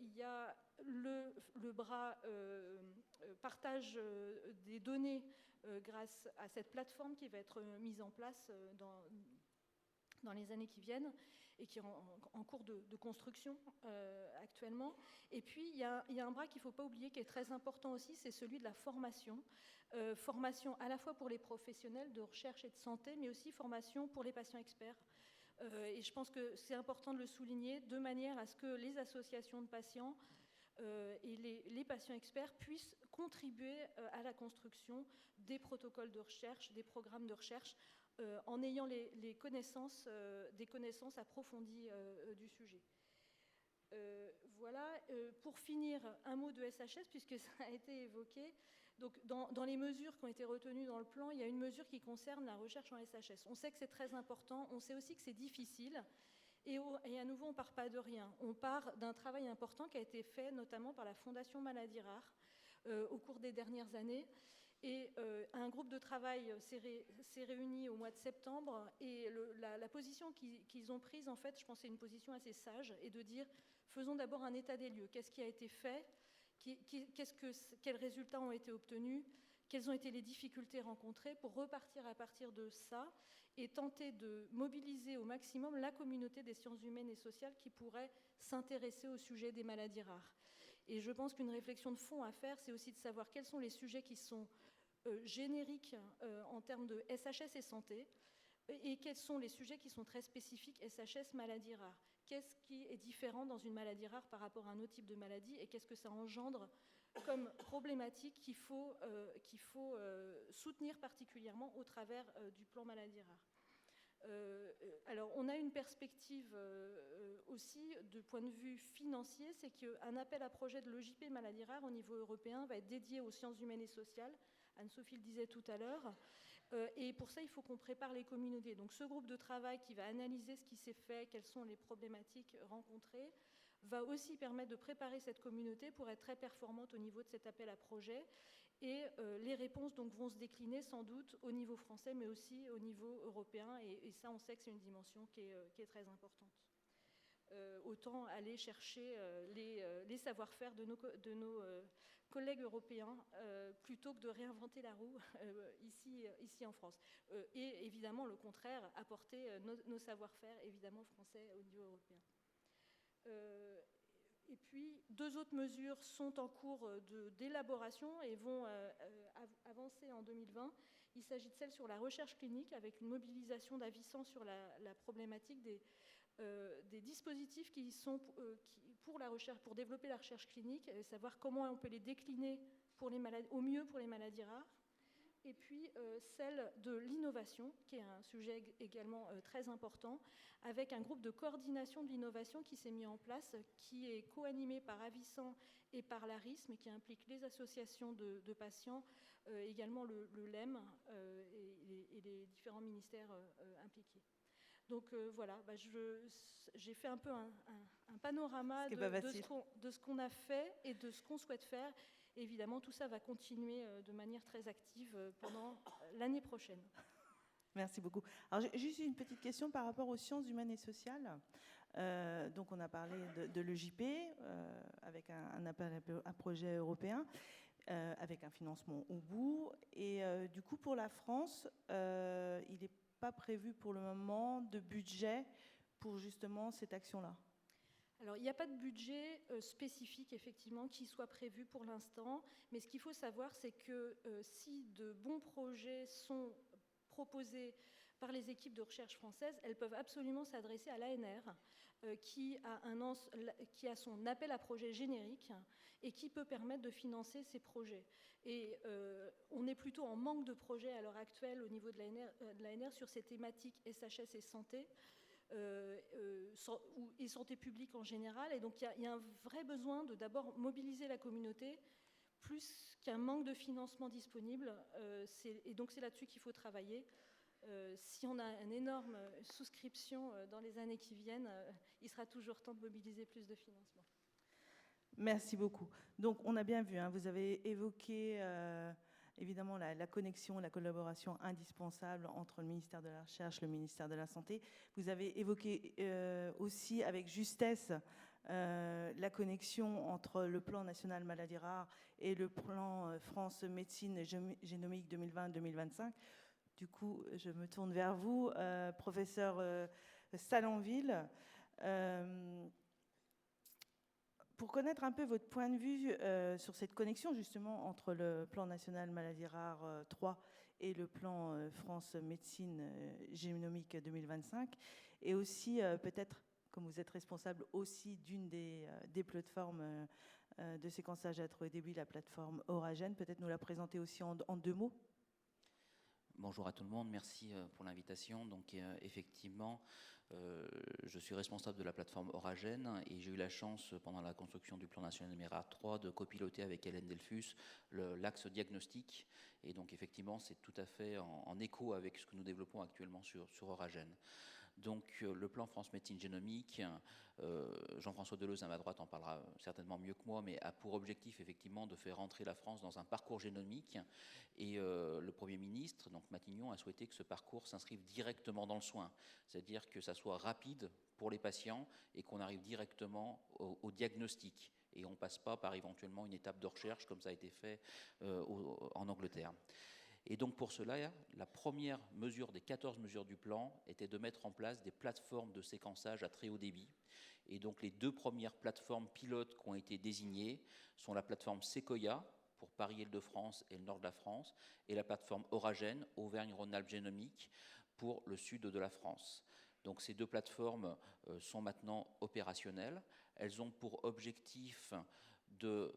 [SPEAKER 5] il y a le bras partage des données grâce à cette plateforme qui va être mise en place dans les années qui viennent et qui est en cours de construction actuellement. Et puis, il y a un bras qu'il ne faut pas oublier qui est très important aussi, c'est celui de la formation. Formation à la fois pour les professionnels de recherche et de santé, mais aussi formation pour les patients experts. Et je pense que c'est important de le souligner, de manière à ce que les associations de patients et les patients experts puissent contribuer à la construction des protocoles de recherche, des programmes de recherche, en ayant des connaissances approfondies du sujet. Voilà, pour finir, un mot de SHS, puisque ça a été évoqué. Donc, dans les mesures qui ont été retenues dans le plan, il y a une mesure qui concerne la recherche en SHS. On sait que c'est très important, on sait aussi que c'est difficile, et à nouveau, on ne part pas de rien. On part d'un travail important qui a été fait notamment par la Fondation Maladies Rares au cours des dernières années. Et un groupe de travail s'est réuni au mois de septembre, et la position qu'ils ont prise, en fait, je pense que c'est une position assez sage, et de dire, faisons d'abord un état des lieux. Qu'est-ce qui a été fait ? Quels résultats ont été obtenus, quelles ont été les difficultés rencontrées, pour repartir à partir de ça et tenter de mobiliser au maximum la communauté des sciences humaines et sociales qui pourrait s'intéresser au sujet des maladies rares. Et je pense qu'une réflexion de fond à faire, c'est aussi de savoir quels sont les sujets qui sont génériques en termes de SHS et santé, et quels sont les sujets qui sont très spécifiques SHS maladies rares. Qu'est-ce qui est différent dans une maladie rare par rapport à un autre type de maladie, et qu'est-ce que ça engendre comme problématique qu'il faut soutenir particulièrement au travers du plan maladies rares. Alors, on a une perspective aussi de point de vue financier, c'est qu'un appel à projet de l'EJP maladies rares au niveau européen va être dédié aux sciences humaines et sociales. Anne-Sophie le disait tout à l'heure. Et pour ça, il faut qu'on prépare les communautés. Donc ce groupe de travail qui va analyser ce qui s'est fait, quelles sont les problématiques rencontrées, va aussi permettre de préparer cette communauté pour être très performante au niveau de cet appel à projet. Et les réponses donc vont se décliner sans doute au niveau français, mais aussi au niveau européen. Et ça, on sait que c'est une dimension qui est très importante. Autant aller chercher les savoir-faire de nos collègues européens plutôt que de réinventer la roue ici en France. Et évidemment, le contraire, apporter nos savoir-faire, évidemment, français au niveau européen. Et puis, 2 autres mesures sont en cours d'élaboration et vont avancer en 2020. Il s'agit de celle sur la recherche clinique, avec une mobilisation d'Avicen sur la problématique des dispositifs qui sont pour développer la recherche clinique, et savoir comment on peut les décliner au mieux pour les maladies rares. Et puis celle de l'innovation, qui est un sujet également très important, avec un groupe de coordination de l'innovation qui s'est mis en place, qui est co-animé par Avicen et par l'ARISM, qui implique les associations de patients, également le LEM et les différents ministères impliqués. Donc voilà, j'ai fait un peu un panorama de ce qu'on a fait et de ce qu'on souhaite faire. Et évidemment, tout ça va continuer de manière très active pendant l'année prochaine.
[SPEAKER 2] Merci beaucoup. Alors, j'ai juste une petite question par rapport aux sciences humaines et sociales. Donc, on a parlé de l'EJP avec un appel à projet européen, avec un financement au bout. Et du coup, pour la France, il n'est pas prévu pour le moment de budget pour justement cette action-là.
[SPEAKER 5] Alors, il n'y a pas de budget spécifique, effectivement, qui soit prévu pour l'instant, mais ce qu'il faut savoir, c'est que si de bons projets sont proposés par les équipes de recherche françaises, elles peuvent absolument s'adresser à l'ANR, qui a son appel à projet générique et qui peut permettre de financer ces projets. Et on est plutôt en manque de projets à l'heure actuelle au niveau de l'ANR sur ces thématiques SHS et santé, et santé publique en général. Et donc il y a un vrai besoin de d'abord mobiliser la communauté, plus qu'un manque de financement disponible. Et donc c'est là-dessus qu'il faut travailler. Si on a une énorme souscription dans les années qui viennent, il sera toujours temps de mobiliser plus de financement.
[SPEAKER 2] Merci beaucoup. Donc, on a bien vu, hein, vous avez évoqué évidemment la connexion, la collaboration indispensable entre le ministère de la Recherche et le ministère de la Santé. Vous avez évoqué aussi avec justesse la connexion entre le plan national maladies rares et le plan France Médecine Génomique 2020-2025. Du coup, je me tourne vers vous, professeur Salanville. Pour connaître un peu votre point de vue sur cette connexion justement entre le plan national maladies rares 3 et le plan France Médecine Génomique 2025, et aussi peut-être, comme vous êtes responsable aussi d'une des plateformes de séquençage à très haut débit, la plateforme Oragène, peut-être nous la présenter aussi en 2 mots.
[SPEAKER 6] Bonjour à tout le monde, merci pour l'invitation. Donc effectivement, je suis responsable de la plateforme Oragène et j'ai eu la chance pendant la construction du plan national maladies rares 3 de copiloter avec Hélène Delfus l'axe diagnostic. Et donc effectivement, c'est tout à fait en écho avec ce que nous développons actuellement sur Oragène. Donc le plan France Médecine Génomique, Jean-François Deleuze à ma droite en parlera certainement mieux que moi, mais a pour objectif effectivement de faire entrer la France dans un parcours génomique. Et le Premier ministre, donc Matignon, a souhaité que ce parcours s'inscrive directement dans le soin, c'est-à-dire que ça soit rapide pour les patients et qu'on arrive directement au diagnostic. Et on ne passe pas par éventuellement une étape de recherche comme ça a été fait en Angleterre. Et donc pour cela, la première mesure des 14 mesures du plan était de mettre en place des plateformes de séquençage à très haut débit. Et donc les 2 premières plateformes pilotes qui ont été désignées sont la plateforme Sequoia pour Paris-Île-de-France et le nord de la France, et la plateforme Oragène, Auvergne-Rhône-Alpes Génomique, pour le sud de la France. Donc ces 2 plateformes sont maintenant opérationnelles. Elles ont pour objectif de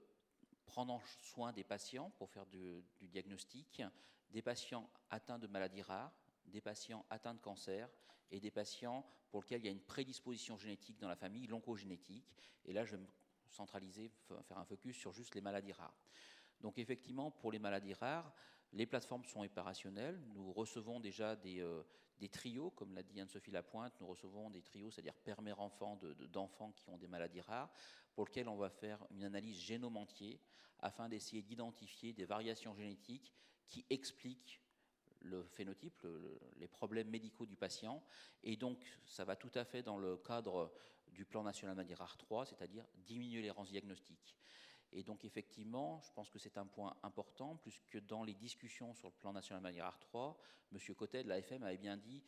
[SPEAKER 6] prendre en soin des patients pour faire du diagnostic, des patients atteints de maladies rares, des patients atteints de cancer et des patients pour lesquels il y a une prédisposition génétique dans la famille, l'oncogénétique. Et là, je vais me centraliser, faire un focus sur juste les maladies rares. Donc effectivement, pour les maladies rares, les plateformes sont opérationnelles. Nous recevons déjà des trios, comme l'a dit Anne-Sophie Lapointe, nous recevons des trios, c'est-à-dire père-mère-enfant d'enfants qui ont des maladies rares, pour lesquels on va faire une analyse génome entier afin d'essayer d'identifier des variations génétiques qui expliquent le phénotype, les problèmes médicaux du patient. Et donc, ça va tout à fait dans le cadre du plan national maladies rares 3, c'est-à-dire diminuer l'errance diagnostique. Et donc, effectivement, je pense que c'est un point important, puisque dans les discussions sur le plan national maladies rares 3, M. Cotet de l'AFM avait bien dit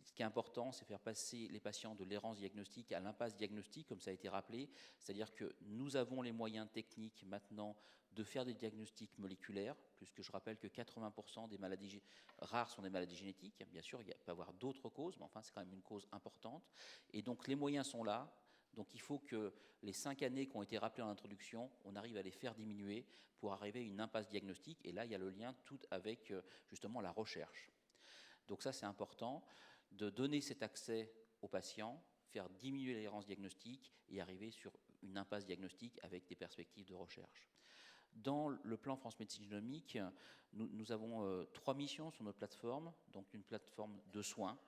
[SPEAKER 6] ce qui est important, c'est faire passer les patients de l'errance diagnostique à l'impasse diagnostique, comme ça a été rappelé. C'est-à-dire que nous avons les moyens techniques maintenant de faire des diagnostics moléculaires, puisque je rappelle que 80% des maladies rares sont des maladies génétiques. Bien sûr, il peut y avoir d'autres causes, mais enfin, c'est quand même une cause importante. Et donc, les moyens sont là. Donc, il faut que les 5 années qui ont été rappelées en introduction, on arrive à les faire diminuer pour arriver à une impasse diagnostique. Et là, il y a le lien tout avec, justement, la recherche. Donc ça, c'est important de donner cet accès aux patients, faire diminuer l'errance diagnostique et arriver sur une impasse diagnostique avec des perspectives de recherche. Dans le plan France Médecine Génomique, nous avons 3 missions sur notre plateforme. Donc une plateforme de soins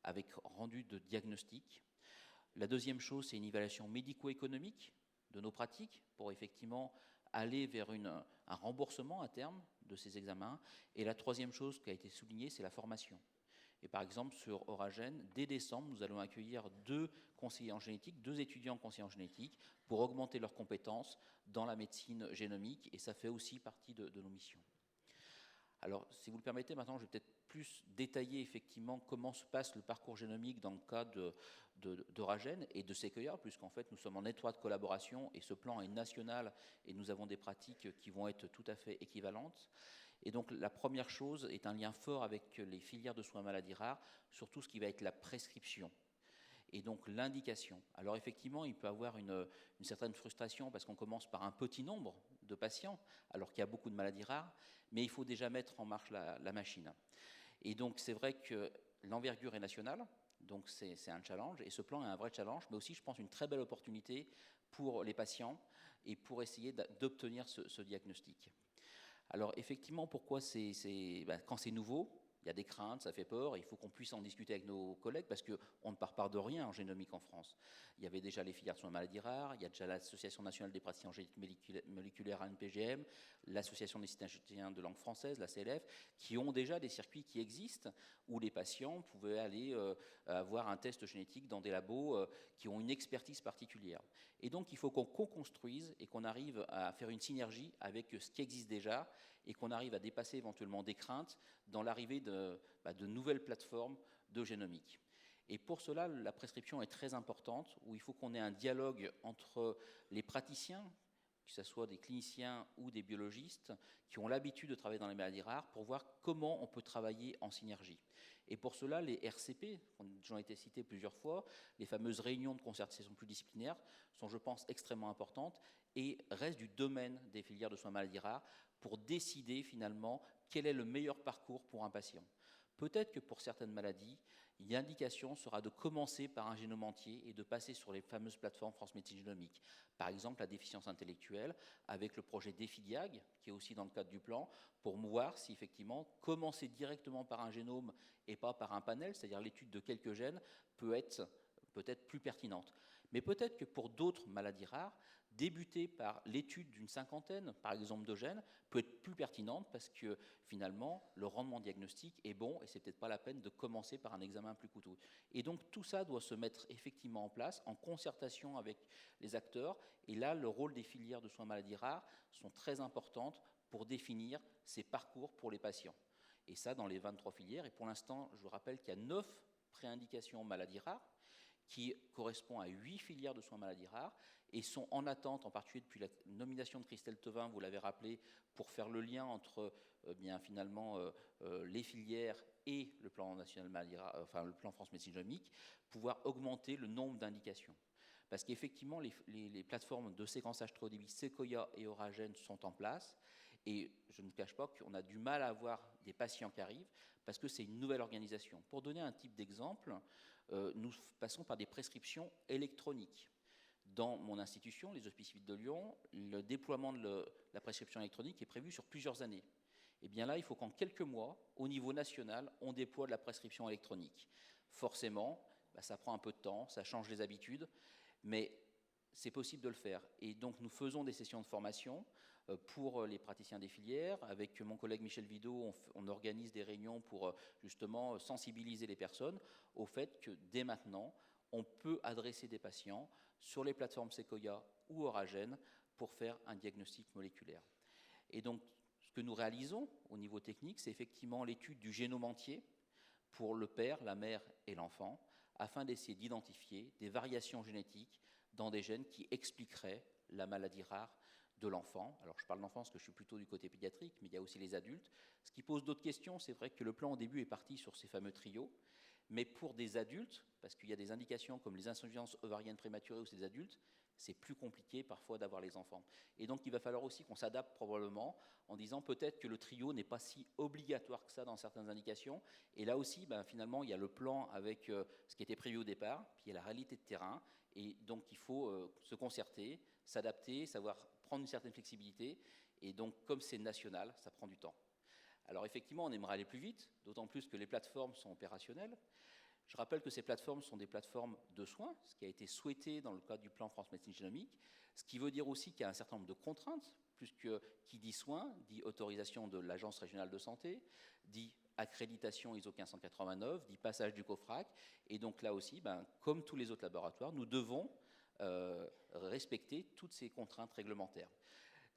[SPEAKER 6] avec rendu de diagnostic. La deuxième chose, c'est une évaluation médico-économique de nos pratiques pour effectivement aller vers un remboursement à terme de ces examens. Et la troisième chose qui a été soulignée, c'est la formation. Et par exemple, sur Oragène, dès décembre, nous allons accueillir 2 conseillers en génétique, 2 étudiants conseillers en génétique, pour augmenter leurs compétences dans la médecine génomique, et ça fait aussi partie de nos missions. Alors, si vous le permettez, maintenant, je vais peut-être plus détailler effectivement comment se passe le parcours génomique dans le cas d'Euragen et de Sequoia, puisqu'en fait nous sommes en étroite collaboration et ce plan est national et nous avons des pratiques qui vont être tout à fait équivalentes. Et donc la première chose est un lien fort avec les filières de soins maladies rares, sur tout ce qui va être la prescription et donc l'indication. Alors effectivement, il peut y avoir une certaine frustration parce qu'on commence par un petit nombre de patients, alors qu'il y a beaucoup de maladies rares, mais il faut déjà mettre en marche la machine. Et donc c'est vrai que l'envergure est nationale, donc c'est un challenge, et ce plan est un vrai challenge, mais aussi je pense une très belle opportunité pour les patients et pour essayer d'obtenir ce diagnostic. Alors effectivement, pourquoi quand c'est nouveau, il y a des craintes, ça fait peur, il faut qu'on puisse en discuter avec nos collègues parce qu'on ne part de rien en génomique en France. Il y avait déjà les filières de soins maladies rares, il y a déjà l'Association nationale des praticiens en génétique moléculaire ANPGM, l'Association des citoyens de langue française, la CLF, qui ont déjà des circuits qui existent où les patients pouvaient aller avoir un test génétique dans des labos qui ont une expertise particulière. Et donc il faut qu'on co-construise et qu'on arrive à faire une synergie avec ce qui existe déjà et qu'on arrive à dépasser éventuellement des craintes dans l'arrivée de nouvelles plateformes de génomique. Et pour cela, la prescription est très importante, où il faut qu'on ait un dialogue entre les praticiens, que ce soit des cliniciens ou des biologistes, qui ont l'habitude de travailler dans les maladies rares, pour voir comment on peut travailler en synergie. Et pour cela, les RCP, qui ont été cités plusieurs fois, les fameuses réunions de concertation pluridisciplinaires, sont, je pense, extrêmement importantes et restent du domaine des filières de soins maladies rares pour décider finalement quel est le meilleur parcours pour un patient. Peut-être que pour certaines maladies, l'indication sera de commencer par un génome entier et de passer sur les fameuses plateformes France Médecine Génomique. Par exemple, la déficience intellectuelle, avec le projet DEFIDIAG, qui est aussi dans le cadre du plan, pour voir si effectivement commencer directement par un génome et pas par un panel, c'est-à-dire l'étude de quelques gènes, peut être peut-être plus pertinente. Mais peut-être que pour d'autres maladies rares, débuter par l'étude d'une cinquantaine, par exemple, de gènes, peut être plus pertinente parce que finalement, le rendement diagnostique est bon et c'est peut-être pas la peine de commencer par un examen plus coûteux. Et donc tout ça doit se mettre effectivement en place en concertation avec les acteurs. Et là, le rôle des filières de soins maladies rares sont très importantes pour définir ces parcours pour les patients. Et ça, dans les 23 filières. Et pour l'instant, je vous rappelle qu'il y a 9 préindications maladies rares qui correspond à 8 filières de soins maladies rares et sont en attente, en particulier depuis la nomination de Christelle Tevin, vous l'avez rappelé, pour faire le lien entre les filières et le plan national maladies rares, enfin le plan France Médecine Génomique, pouvoir augmenter le nombre d'indications. Parce qu'effectivement, les plateformes de séquençage très haut débit Sequoia et Euragen sont en place. Et je ne cache pas qu'on a du mal à avoir des patients qui arrivent parce que c'est une nouvelle organisation. Pour donner un type d'exemple, nous passons par des prescriptions électroniques. Dans mon institution, les Hospices Civils de Lyon, le déploiement de la prescription électronique est prévu sur plusieurs années. Et bien là, il faut qu'en quelques mois, au niveau national, on déploie de la prescription électronique. Forcément, ça prend un peu de temps, ça change les habitudes, mais c'est possible de le faire. Et donc, nous faisons des sessions de formation pour les praticiens des filières. Avec mon collègue Michel Vidot, on organise des réunions pour justement sensibiliser les personnes au fait que dès maintenant, on peut adresser des patients sur les plateformes Sequoia ou Euragen pour faire un diagnostic moléculaire. Et donc, ce que nous réalisons au niveau technique, c'est effectivement l'étude du génome entier pour le père, la mère et l'enfant, afin d'essayer d'identifier des variations génétiques dans des gènes qui expliqueraient la maladie rare de l'enfant. Alors je parle d'enfant parce que je suis plutôt du côté pédiatrique, mais il y a aussi les adultes. Ce qui pose d'autres questions, c'est vrai que le plan au début est parti sur ces fameux trios, mais pour des adultes, parce qu'il y a des indications comme les insuffisances ovariennes prématurées ou ces adultes, c'est plus compliqué parfois d'avoir les enfants. Et donc il va falloir aussi qu'on s'adapte probablement en disant peut-être que le trio n'est pas si obligatoire que ça dans certaines indications. Et là aussi, finalement, il y a le plan avec ce qui était prévu au départ, puis il y a la réalité de terrain. Et donc il faut se concerter, s'adapter, savoir prendre une certaine flexibilité. Et donc comme c'est national, ça prend du temps. Alors effectivement, on aimerait aller plus vite, d'autant plus que les plateformes sont opérationnelles. Je rappelle que ces plateformes sont des plateformes de soins, ce qui a été souhaité dans le cadre du plan France Médecine Génomique, ce qui veut dire aussi qu'il y a un certain nombre de contraintes, puisque qui dit soins, dit autorisation de l'Agence régionale de santé, dit accréditation ISO 1589, dit passage du COFRAC, et donc là aussi, comme tous les autres laboratoires, nous devons respecter toutes ces contraintes réglementaires.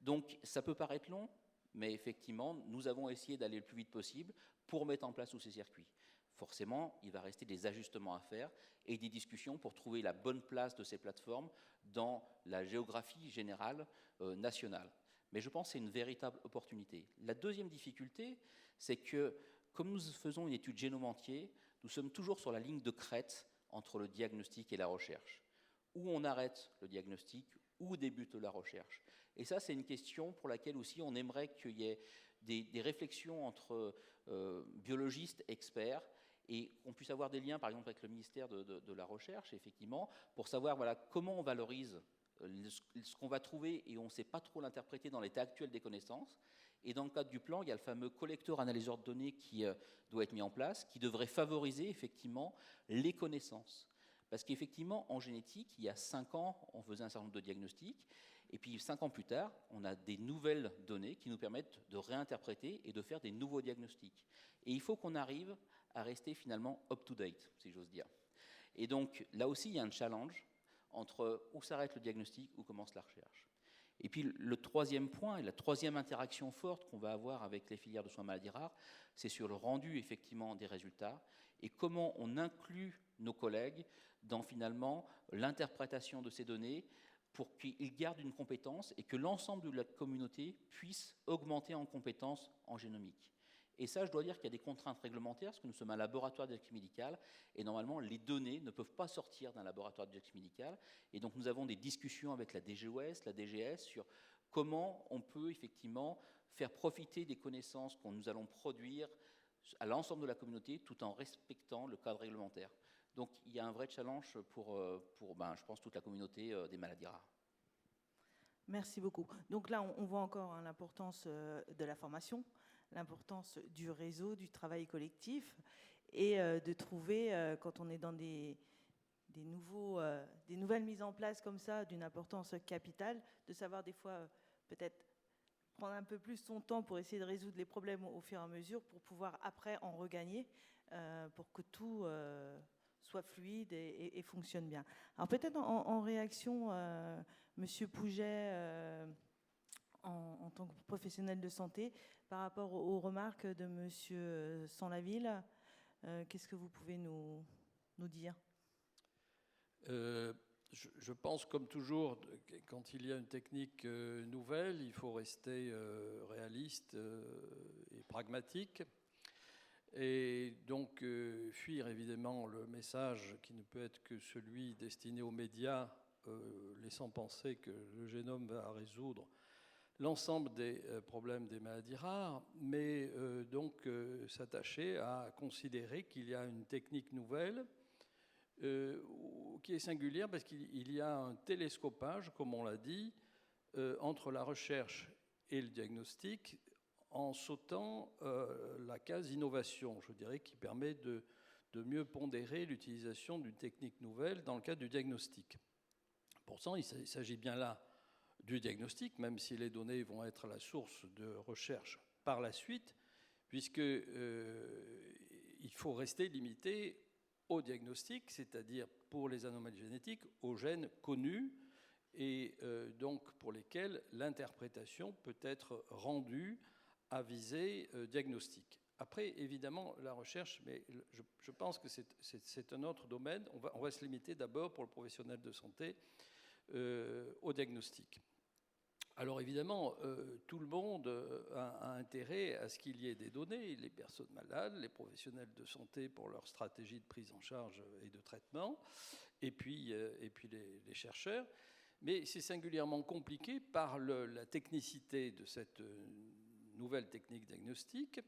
[SPEAKER 6] Donc ça peut paraître long, mais effectivement, nous avons essayé d'aller le plus vite possible pour mettre en place tous ces circuits. Forcément, il va rester des ajustements à faire et des discussions pour trouver la bonne place de ces plateformes dans la géographie générale nationale. Mais je pense que c'est une véritable opportunité. La deuxième difficulté, c'est que, comme nous faisons une étude génome entier, nous sommes toujours sur la ligne de crête entre le diagnostic et la recherche. Où on arrête le diagnostic, où débute la recherche. Et ça, c'est une question pour laquelle aussi on aimerait qu'il y ait des réflexions entre biologistes, experts, et qu'on puisse avoir des liens, par exemple, avec le ministère de la Recherche, effectivement, pour savoir voilà, comment on valorise ce qu'on va trouver et on ne sait pas trop l'interpréter dans l'état actuel des connaissances. Et dans le cadre du plan, il y a le fameux collecteur-analyseur de données qui doit être mis en place, qui devrait favoriser, effectivement, les connaissances. Parce qu'effectivement, en génétique, il y a 5 ans, on faisait un certain nombre de diagnostics, et puis 5 ans plus tard, on a des nouvelles données qui nous permettent de réinterpréter et de faire des nouveaux diagnostics. Et il faut qu'on arrive à rester finalement up-to-date, si j'ose dire. Et donc, là aussi, il y a un challenge entre où s'arrête le diagnostic, où commence la recherche. Et puis, le troisième point, et la troisième interaction forte qu'on va avoir avec les filières de soins maladies rares, c'est sur le rendu, effectivement, des résultats, et comment on inclut nos collègues dans, finalement, l'interprétation de ces données pour qu'ils gardent une compétence et que l'ensemble de la communauté puisse augmenter en compétences en génomique. Et ça, je dois dire qu'il y a des contraintes réglementaires, parce que nous sommes un laboratoire de diagnostic médical, et normalement, les données ne peuvent pas sortir d'un laboratoire de diagnostic médical. Et donc, nous avons des discussions avec la DGOS, la DGS, sur comment on peut effectivement faire profiter des connaissances que nous allons produire à l'ensemble de la communauté, tout en respectant le cadre réglementaire. Donc, il y a un vrai challenge pour je pense, toute la communauté des maladies rares.
[SPEAKER 2] Merci beaucoup. Donc là, on voit encore l'importance de la formation, l'importance du réseau, du travail collectif, et de trouver, quand on est dans des nouvelles mises en place comme ça, d'une importance capitale, de savoir des fois peut-être prendre un peu plus son temps pour essayer de résoudre les problèmes au fur et à mesure, pour pouvoir après en regagner, pour que tout soit fluide et fonctionne bien. Alors peut-être en réaction, Monsieur Pouget, en tant que professionnel de santé, par rapport aux remarques de Monsieur Sanlaville, qu'est-ce que vous pouvez nous dire ?
[SPEAKER 4] Je pense, comme toujours, quand il y a une technique nouvelle, il faut rester réaliste et pragmatique. Et donc, fuir évidemment le message qui ne peut être que celui destiné aux médias, laissant penser que le génome va résoudre l'ensemble des problèmes des maladies rares, mais donc s'attacher à considérer qu'il y a une technique nouvelle qui est singulière parce qu'il y a un télescopage, comme on l'a dit, entre la recherche et le diagnostic, en sautant la case innovation, je dirais, qui permet de mieux pondérer l'utilisation d'une technique nouvelle dans le cadre du diagnostic. Pourtant, il s'agit bien là du diagnostic, même si les données vont être la source de recherche par la suite, puisqu'il faut rester limité au diagnostic, c'est-à-dire pour les anomalies génétiques, aux gènes connus et donc pour lesquels l'interprétation peut être rendue à visée diagnostique. Après, évidemment, la recherche, mais je pense que c'est un autre domaine. On va se limiter d'abord, pour le professionnel de santé, au diagnostic. Alors évidemment, tout le monde a intérêt à ce qu'il y ait des données, les personnes malades, les professionnels de santé pour leur stratégie de prise en charge et de traitement, et puis les chercheurs. Mais c'est singulièrement compliqué par la technicité de cette nouvelle technique diagnostique,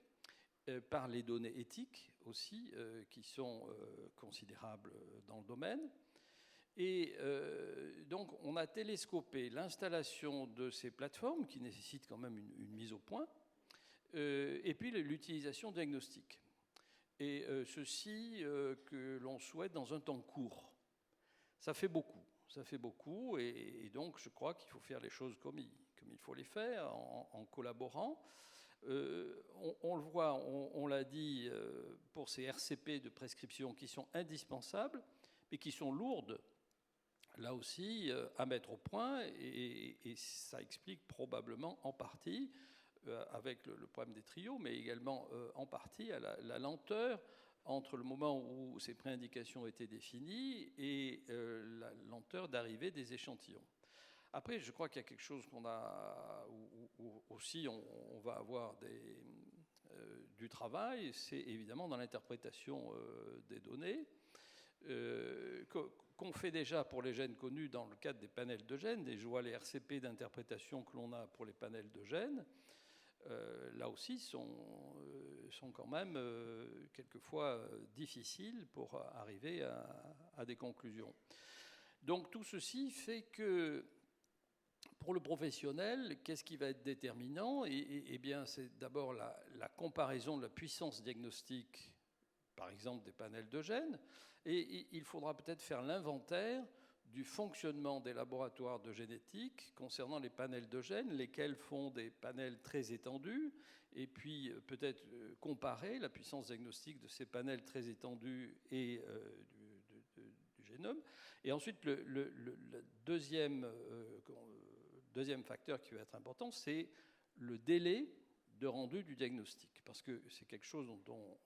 [SPEAKER 4] par les données éthiques aussi, qui sont considérables dans le domaine. Et donc, on a télescopé l'installation de ces plateformes, qui nécessitent quand même une mise au point, et puis l'utilisation diagnostique. Et ceci que l'on souhaite dans un temps court. Ça fait beaucoup, et donc je crois qu'il faut faire les choses comme il faut les faire, en collaborant. On le voit, on l'a dit, pour ces RCP de prescription qui sont indispensables, mais qui sont lourdes, là aussi, à mettre au point, et ça explique probablement en partie avec le problème des trios, mais également en partie à la lenteur entre le moment où ces préindications étaient définies et la lenteur d'arrivée des échantillons. Après, je crois qu'il y a quelque chose où aussi on va avoir du travail, c'est évidemment dans l'interprétation des données, qu'on fait déjà pour les gènes connus dans le cadre des panels de gènes. Et je vois les RCP d'interprétation que l'on a pour les panels de gènes, là aussi sont quand même quelquefois difficiles pour arriver à des conclusions. Donc tout ceci fait que pour le professionnel, qu'est-ce qui va être déterminant? Eh bien, c'est d'abord la comparaison de la puissance diagnostique, par exemple, des panels de gènes, et il faudra peut-être faire l'inventaire du fonctionnement des laboratoires de génétique concernant les panels de gènes, lesquels font des panels très étendus, et puis peut-être comparer la puissance diagnostique de ces panels très étendus et du génome. Et ensuite, le deuxième facteur qui va être important, c'est le délai de rendu du diagnostic, parce que c'est quelque chose dont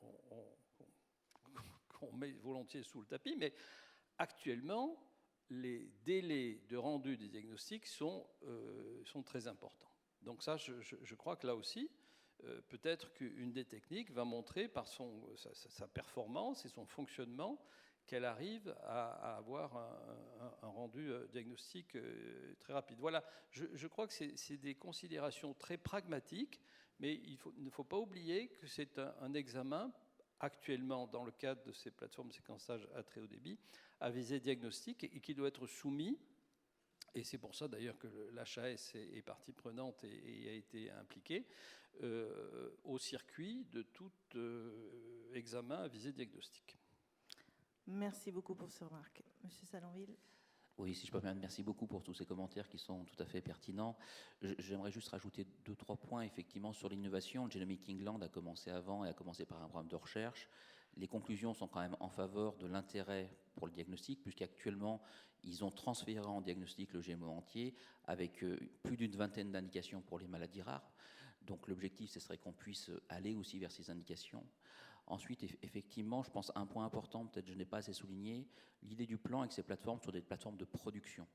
[SPEAKER 4] qu'on met volontiers sous le tapis, mais actuellement, les délais de rendu des diagnostics sont très importants. Donc ça, je crois que là aussi, peut-être qu'une des techniques va montrer par sa performance et son fonctionnement qu'elle arrive à avoir un rendu diagnostique très rapide. Voilà, je crois que c'est des considérations très pragmatiques, mais il ne faut pas oublier que c'est un examen actuellement dans le cadre de ces plateformes de séquençage à très haut débit à visée diagnostique et qui doit être soumis, et c'est pour ça d'ailleurs que l'HAS est partie prenante et a été impliquée, au circuit de tout examen à visée diagnostique.
[SPEAKER 2] Merci beaucoup pour ce remarque. Monsieur Salonville.
[SPEAKER 6] Oui, si je peux me permettre, merci beaucoup pour tous ces commentaires qui sont tout à fait pertinents. J'aimerais juste rajouter 2-3 points. Effectivement, sur l'innovation, Genomic England a commencé avant et a commencé par un programme de recherche. Les conclusions sont quand même en faveur de l'intérêt pour le diagnostic, puisqu'actuellement, ils ont transféré en diagnostic le génome entier avec plus d'une vingtaine d'indications pour les maladies rares. Donc l'objectif, ce serait qu'on puisse aller aussi vers ces indications. Ensuite, effectivement, je pense à un point important, peut-être je n'ai pas assez souligné, l'idée du plan avec ces plateformes sur des plateformes de production.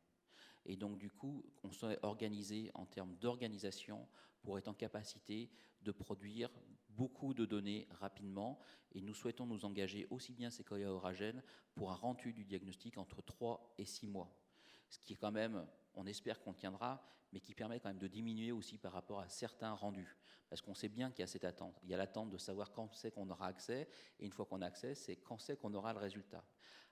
[SPEAKER 6] Et donc, du coup, on serait organisé en termes d'organisation pour être en capacité de produire beaucoup de données rapidement. Et nous souhaitons nous engager aussi bien Sequoia Oragen pour un rendu du diagnostic entre 3 et 6 mois. Ce qui est quand même, on espère qu'on tiendra, mais qui permet quand même de diminuer aussi par rapport à certains rendus. Parce qu'on sait bien qu'il y a cette attente. Il y a l'attente de savoir quand c'est qu'on aura accès, et une fois qu'on a accès, c'est quand c'est qu'on aura le résultat.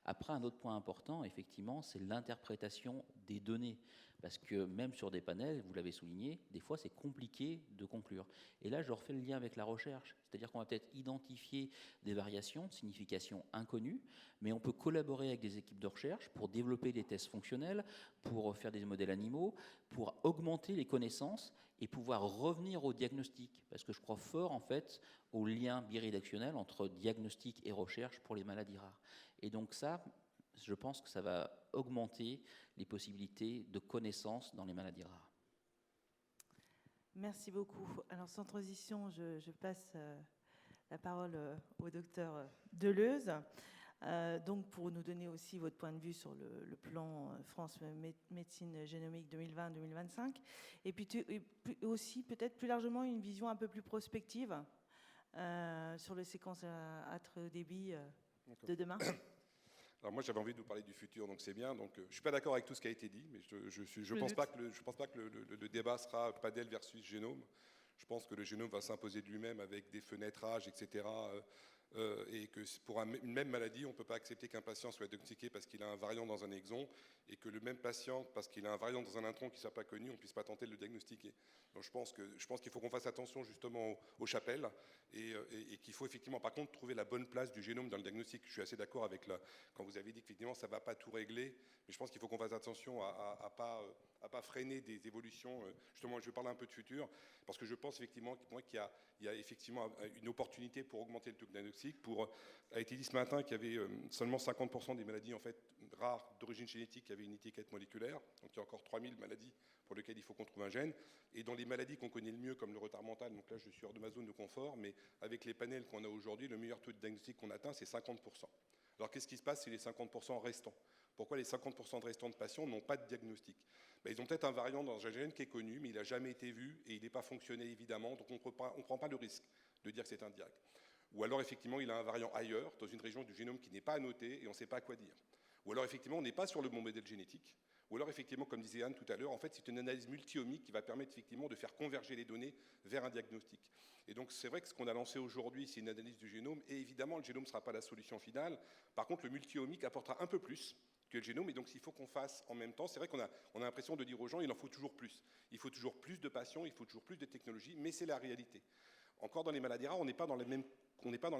[SPEAKER 6] Après, un autre point important, effectivement, c'est l'interprétation des données. Parce que même sur des panels, vous l'avez souligné, des fois c'est compliqué de conclure. Et là, je refais le lien avec la recherche. C'est-à-dire qu'on va peut-être identifier des variations de signification inconnues, mais on peut collaborer avec des équipes de recherche pour développer des tests fonctionnels, pour faire des modèles animaux, pour augmenter les connaissances et pouvoir revenir au diagnostic. Parce que je crois fort, en fait, au lien birédactionnel entre diagnostic et recherche pour les maladies rares. Et donc ça, je pense que ça va augmenter les possibilités de connaissances dans les maladies rares.
[SPEAKER 2] Merci beaucoup. Alors, sans transition, je passe la parole au docteur Deleuze. Donc, pour nous donner aussi votre point de vue sur le plan France Médecine Génomique 2020-2025. Et puis aussi, peut-être plus largement, une vision un peu plus prospective sur les séquences à très haut débit de demain.
[SPEAKER 7] Alors moi j'avais envie de vous parler du futur, donc c'est bien. Donc je ne suis pas d'accord avec tout ce qui a été dit, mais je pense pas que le débat sera panel versus génome. Je pense que le génome va s'imposer de lui-même avec des fenêtrages, etc. Et que pour une même maladie, on ne peut pas accepter qu'un patient soit diagnostiqué parce qu'il a un variant dans un exon et que le même patient, parce qu'il a un variant dans un intron qui ne soit pas connu, on ne puisse pas tenter de le diagnostiquer. Donc je pense qu'il faut qu'on fasse attention justement aux chapelles et qu'il faut effectivement par contre trouver la bonne place du génome dans le diagnostic. Je suis assez d'accord avec quand vous avez dit qu'effectivement ça ne va pas tout régler, mais je pense qu'il faut qu'on fasse attention à pas freiner des évolutions. Justement, je vais parler un peu de futur, parce que je pense effectivement qu'il y a effectivement une opportunité pour augmenter le taux de diagnostic diagnostic. A été dit ce matin qu'il y avait seulement 50% des maladies en fait, rares d'origine génétique qui avaient une étiquette moléculaire. Donc il y a encore 3000 maladies pour lesquelles il faut qu'on trouve un gène. Et dans les maladies qu'on connaît le mieux, comme le retard mental, donc là je suis hors de ma zone de confort, mais avec les panels qu'on a aujourd'hui, le meilleur taux de diagnostic qu'on atteint, c'est 50%. Alors qu'est-ce qui se passe si les 50% restants? Pourquoi les 50% de restants de patients n'ont pas de diagnostic? Ils ont peut-être un variant dans un gène qui est connu, mais il n'a jamais été vu et il n'est pas fonctionnel évidemment, donc on ne prend pas le risque de dire que c'est un diag. Ou alors effectivement il a un variant ailleurs, dans une région du génome qui n'est pas annotée et on ne sait pas à quoi dire. Ou alors effectivement on n'est pas sur le bon modèle génétique. Ou alors effectivement, comme disait Anne tout à l'heure, en fait c'est une analyse multi-omique qui va permettre effectivement de faire converger les données vers un diagnostic. Et donc c'est vrai que ce qu'on a lancé aujourd'hui, c'est une analyse du génome, et évidemment le génome ne sera pas la solution finale. Par contre le multi-omique apportera un peu plus que le génome, et donc s'il faut qu'on fasse en même temps, c'est vrai qu'on a l'impression de dire aux gens il en faut toujours plus. Il faut toujours plus de patients, il faut toujours plus de technologies, mais c'est la réalité. Encore dans les maladies rares, on n'est pas dans la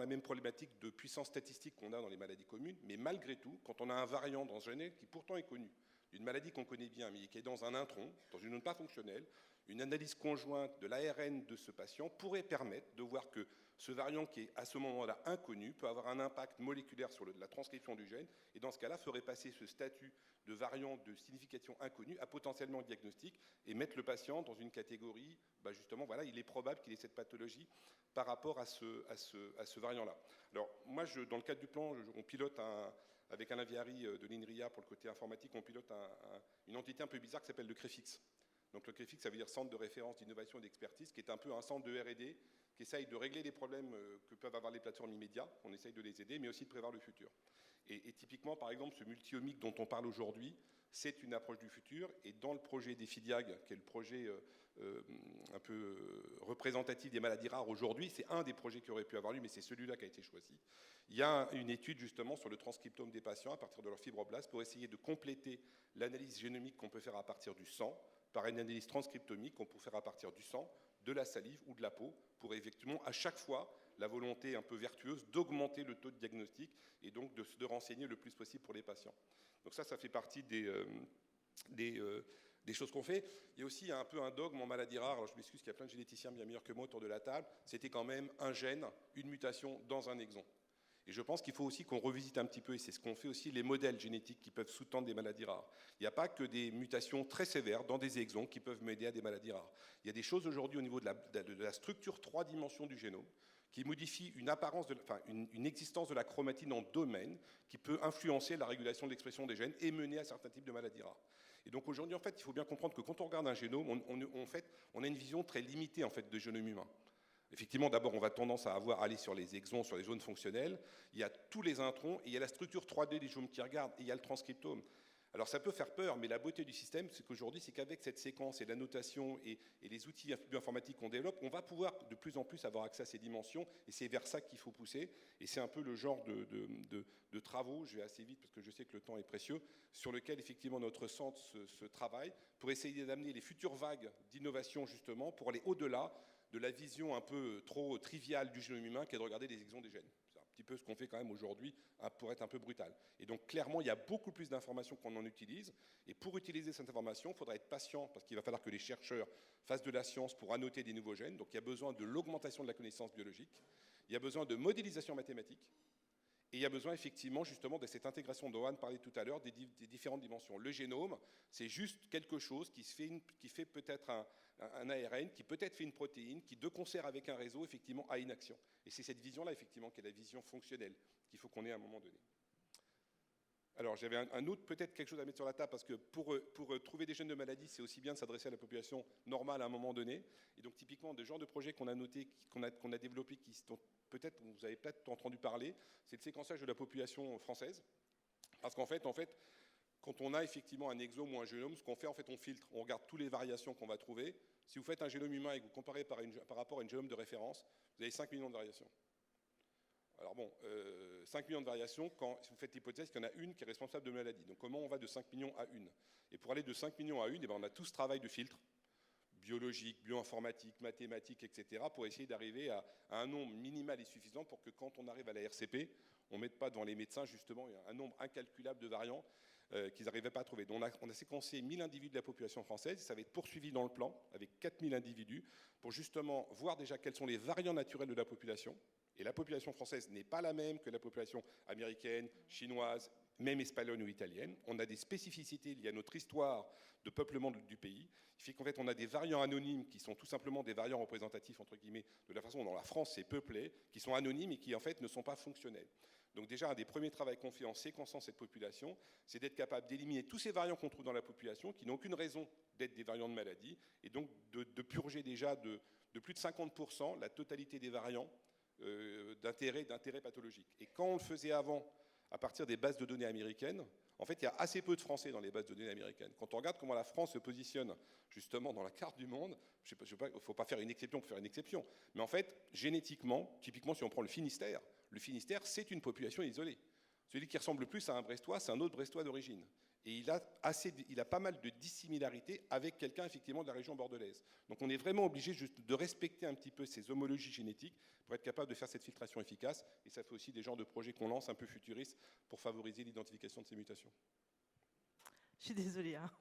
[SPEAKER 7] même problématique de puissance statistique qu'on a dans les maladies communes, mais malgré tout, quand on a un variant dans ce gène qui pourtant est connu, une maladie qu'on connaît bien, mais qui est dans un intron, dans une zone pas fonctionnelle, une analyse conjointe de l'ARN de ce patient pourrait permettre de voir que ce variant qui est à ce moment-là inconnu peut avoir un impact moléculaire sur la transcription du gène, et dans ce cas-là, ferait passer ce statut de variant de signification inconnue à potentiellement diagnostic et mettre le patient dans une catégorie, justement, voilà, il est probable qu'il ait cette pathologie par rapport à ce variant-là. Alors, moi, dans le cadre du plan, on pilote avec Alain Viary de l'INRIA pour le côté informatique, on pilote une entité un peu bizarre qui s'appelle le CREFIX. Donc le CREFIX, ça veut dire Centre de référence d'innovation et d'expertise, qui est un peu un centre de R&D qui essaye de régler les problèmes que peuvent avoir les plateformes immédiates, on essaye de les aider, mais aussi de prévoir le futur. Et typiquement, par exemple, ce multi-omique dont on parle aujourd'hui, c'est une approche du futur, et dans le projet des FIDIAG, qui est le projet un peu représentatif des maladies rares aujourd'hui, c'est un des projets qui aurait pu avoir lieu, mais c'est celui-là qui a été choisi. Il y a une étude justement sur le transcriptome des patients à partir de leur fibroblaste pour essayer de compléter l'analyse génomique qu'on peut faire à partir du sang par une analyse transcriptomique qu'on peut faire à partir du sang, de la salive ou de la peau, pour effectivement à chaque fois la volonté un peu vertueuse d'augmenter le taux de diagnostic et donc de renseigner le plus possible pour les patients. Donc ça fait partie des choses qu'on fait. Il y a aussi un peu un dogme en maladie rare, alors je m'excuse qu'il y a plein de généticiens bien meilleurs que moi autour de la table, c'était quand même un gène, une mutation dans un exon. Et je pense qu'il faut aussi qu'on revisite un petit peu, et c'est ce qu'on fait aussi, les modèles génétiques qui peuvent sous-tendre des maladies rares. Il n'y a pas que des mutations très sévères dans des exons qui peuvent m'aider à des maladies rares. Il y a des choses aujourd'hui au niveau de la structure 3 dimensions du génome qui modifie une existence de la chromatine en domaine qui peut influencer la régulation de l'expression des gènes et mener à certains types de maladies rares. Et donc aujourd'hui, en fait, il faut bien comprendre que quand on regarde un génome, on a une vision très limitée en fait, de génome humain. Effectivement, d'abord, on va tendance à aller sur les exons, sur les zones fonctionnelles. Il y a tous les introns et il y a la structure 3D des génomes qui regardent et il y a le transcriptome. Alors ça peut faire peur, mais la beauté du système, c'est qu'aujourd'hui, c'est qu'avec cette séquence et la notation et les outils bioinformatiques qu'on développe, on va pouvoir de plus en plus avoir accès à ces dimensions, et c'est vers ça qu'il faut pousser. Et c'est un peu le genre de travaux, je vais assez vite parce que je sais que le temps est précieux, sur lequel effectivement notre centre se travaille pour essayer d'amener les futures vagues d'innovation justement pour aller au-delà de la vision un peu trop triviale du génome humain qui est de regarder les exons des gènes. C'est un petit peu ce qu'on fait quand même aujourd'hui pour être un peu brutal. Et donc clairement, il y a beaucoup plus d'informations qu'on en utilise. Et pour utiliser cette information, il faudra être patient parce qu'il va falloir que les chercheurs fassent de la science pour annoter des nouveaux gènes. Donc il y a besoin de l'augmentation de la connaissance biologique. Il y a besoin de modélisation mathématique. Et il y a besoin effectivement justement de cette intégration dont Anne parlait tout à l'heure des différentes dimensions. Le génome, c'est juste quelque chose qui fait peut-être un ARN, qui peut-être fait une protéine, qui de concert avec un réseau effectivement a une action. Et c'est cette vision-là effectivement qui est la vision fonctionnelle qu'il faut qu'on ait à un moment donné. Alors j'avais un autre peut-être quelque chose à mettre sur la table parce que pour trouver des gènes de maladie, c'est aussi bien de s'adresser à la population normale à un moment donné. Et donc typiquement des genres de projets qu'on a notés, qu'on a développés, dont peut-être vous avez peut-être entendu parler, c'est le séquençage de la population française. Parce qu'en fait, quand on a effectivement un exome ou un génome, ce qu'on fait, en fait, on filtre, on regarde toutes les variations qu'on va trouver. Si vous faites un génome humain et que vous comparez par rapport à une génome de référence, vous avez 5 millions de variations. Alors bon, 5 millions de variations, quand vous faites l'hypothèse qu'il y en a une qui est responsable de maladie. Donc comment on va de 5 millions à une? Et pour aller de 5 millions à une, on a tout ce travail de filtre, biologique, bioinformatique, mathématique, etc., pour essayer d'arriver à un nombre minimal et suffisant pour que quand on arrive à la RCP, on ne mette pas devant les médecins justement un nombre incalculable de variants qu'ils n'arrivaient pas à trouver. Donc on a séquencé 1000 individus de la population française, et ça va être poursuivi dans le plan avec 4000 individus pour justement voir déjà quels sont les variants naturels de la population Et la population française n'est pas la même que la population américaine, chinoise, même espagnole ou italienne. On a des spécificités liées à notre histoire de peuplement du pays. Il fait qu'en fait, on a des variants anonymes qui sont tout simplement des variants représentatifs, entre guillemets, de la façon dont la France s'est peuplée, qui sont anonymes et qui, en fait, ne sont pas fonctionnels. Donc déjà, un des premiers travaux qu'on fait en séquençant cette population, c'est d'être capable d'éliminer tous ces variants qu'on trouve dans la population, qui n'ont aucune raison d'être des variants de maladie, et donc de purger déjà de plus de 50% la totalité des variants d'intérêt pathologique. Et quand on le faisait avant, à partir des bases de données américaines, en fait, il y a assez peu de Français dans les bases de données américaines. Quand on regarde comment la France se positionne justement dans la carte du monde, il ne faut pas faire une exception pour faire une exception, mais en fait, génétiquement, typiquement, si on prend le Finistère, c'est une population isolée. Celui qui ressemble le plus à un Brestois, c'est un autre Brestois d'origine. Et il a pas mal de dissimilarités avec quelqu'un, effectivement, de la région bordelaise. Donc on est vraiment obligé juste de respecter un petit peu ces homologies génétiques pour être capable de faire cette filtration efficace. Et ça fait aussi des genres de projets qu'on lance un peu futuristes pour favoriser l'identification de ces mutations.
[SPEAKER 2] Je suis désolée, hein.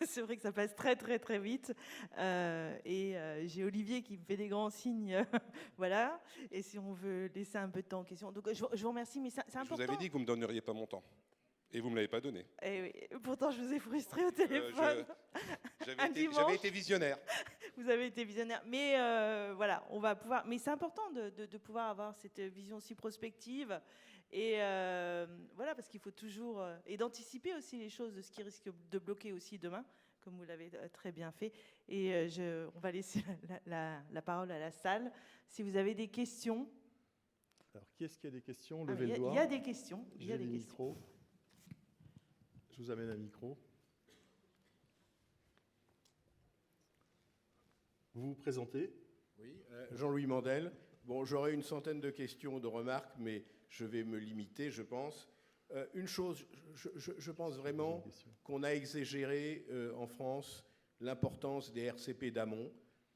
[SPEAKER 2] C'est vrai que ça passe très très très vite. J'ai Olivier qui me fait des grands signes. Voilà. Et si on veut laisser un peu de temps aux questions. Donc je vous remercie, mais c'est important.
[SPEAKER 7] Je vous avais dit que vous ne me donneriez pas mon temps. Et vous ne me l'avez pas donné.
[SPEAKER 2] Et oui. Pourtant, je vous ai frustré au téléphone.
[SPEAKER 7] J'avais été visionnaire.
[SPEAKER 2] Vous avez été visionnaire. Mais voilà, on va pouvoir. Mais c'est important de pouvoir avoir cette vision aussi prospective. Et voilà, parce qu'il faut toujours. Et d'anticiper aussi les choses de ce qui risque de bloquer aussi demain, comme vous l'avez très bien fait. Et on va laisser la parole à la salle. Si vous avez des questions.
[SPEAKER 1] Alors, qui est-ce qui a des questions? Levez le doigt.
[SPEAKER 2] Il y a des questions. Il y a des
[SPEAKER 1] questions. Micros. Je vous amène un micro. Vous vous présentez?
[SPEAKER 8] Oui, Jean-Louis Mandel. Bon, j'aurais une centaine de questions, de remarques, mais je vais me limiter, je pense. Une chose, je pense vraiment qu'on a exagéré en France l'importance des RCP d'amont.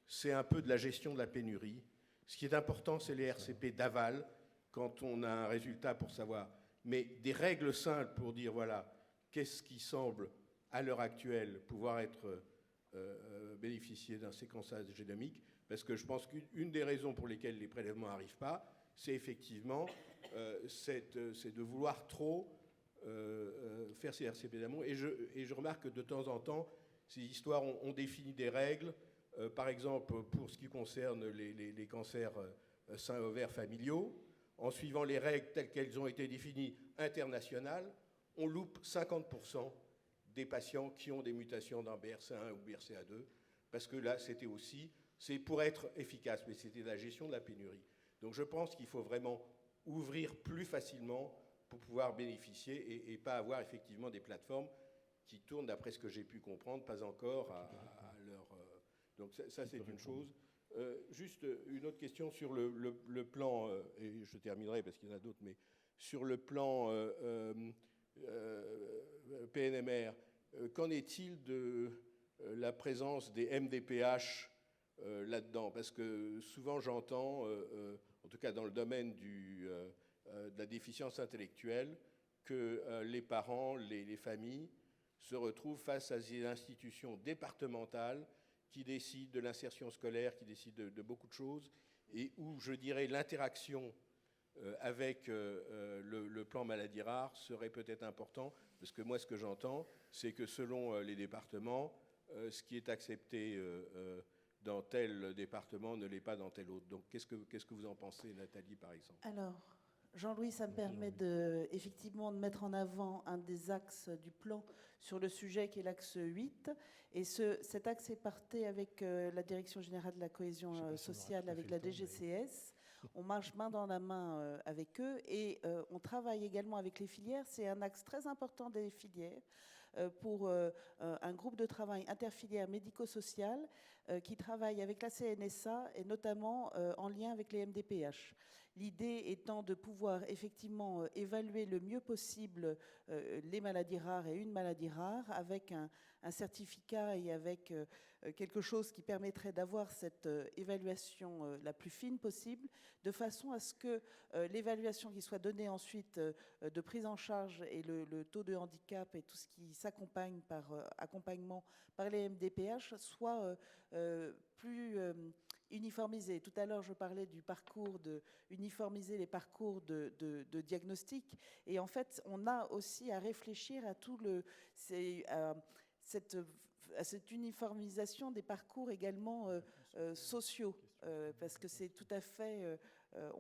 [SPEAKER 8] C'est un peu de la gestion de la pénurie. Ce qui est important, c'est les RCP d'aval, quand on a un résultat pour savoir. Mais des règles simples pour dire, voilà, qu'est-ce qui semble, à l'heure actuelle, pouvoir être bénéficier d'un séquençage génomique, parce que je pense qu'une des raisons pour lesquelles les prélèvements n'arrivent pas, c'est effectivement c'est de vouloir trop faire ces RCP d'amont. Et je remarque que de temps en temps, ces histoires ont défini des règles, par exemple pour ce qui concerne les cancers sein ovaires familiaux, en suivant les règles telles qu'elles ont été définies internationales, on loupe 50% des patients qui ont des mutations dans BRCA1 ou BRCA2, parce que là, c'est pour être efficace, mais c'était la gestion de la pénurie. Donc je pense qu'il faut vraiment ouvrir plus facilement pour pouvoir bénéficier et pas avoir effectivement des plateformes qui tournent, d'après ce que j'ai pu comprendre, pas encore à leur... Donc ça c'est une chose. Juste une autre question sur le plan, et je terminerai parce qu'il y en a d'autres, mais sur le plan PNMR, qu'en est-il de la présence des MDPH là-dedans? Parce que souvent j'entends, en tout cas dans le domaine de la déficience intellectuelle, que les parents, les familles se retrouvent face à des institutions départementales qui décident de l'insertion scolaire, qui décident de beaucoup de choses, et où, je dirais, l'interaction avec le plan maladie rare serait peut-être important, parce que moi, ce que j'entends, c'est que selon les départements, ce qui est accepté dans tel département ne l'est pas dans tel autre. Donc, qu'est-ce que vous en pensez, Nathalie, par exemple?
[SPEAKER 3] Alors, Jean-Louis, ça me permet effectivement de mettre en avant un des axes du plan sur le sujet qui est l'axe 8. Et cet axe est parté avec la Direction générale de la cohésion sociale, avec la DGCS. On marche main dans la main avec eux et on travaille également avec les filières. C'est un axe très important des filières pour un groupe de travail interfilière médico-social qui travaille avec la CNSA et notamment en lien avec les MDPH. L'idée étant de pouvoir effectivement évaluer le mieux possible les maladies rares et une maladie rare avec un certificat et avec quelque chose qui permettrait d'avoir cette évaluation la plus fine possible, de façon à ce que l'évaluation qui soit donnée ensuite de prise en charge et le taux de handicap et tout ce qui s'accompagne par accompagnement par les MDPH soit plus uniformiser. Tout à l'heure, je parlais du parcours, de uniformiser les parcours de diagnostic. Et en fait, on a aussi à réfléchir à cette uniformisation des parcours également sociaux, parce que c'est tout à fait...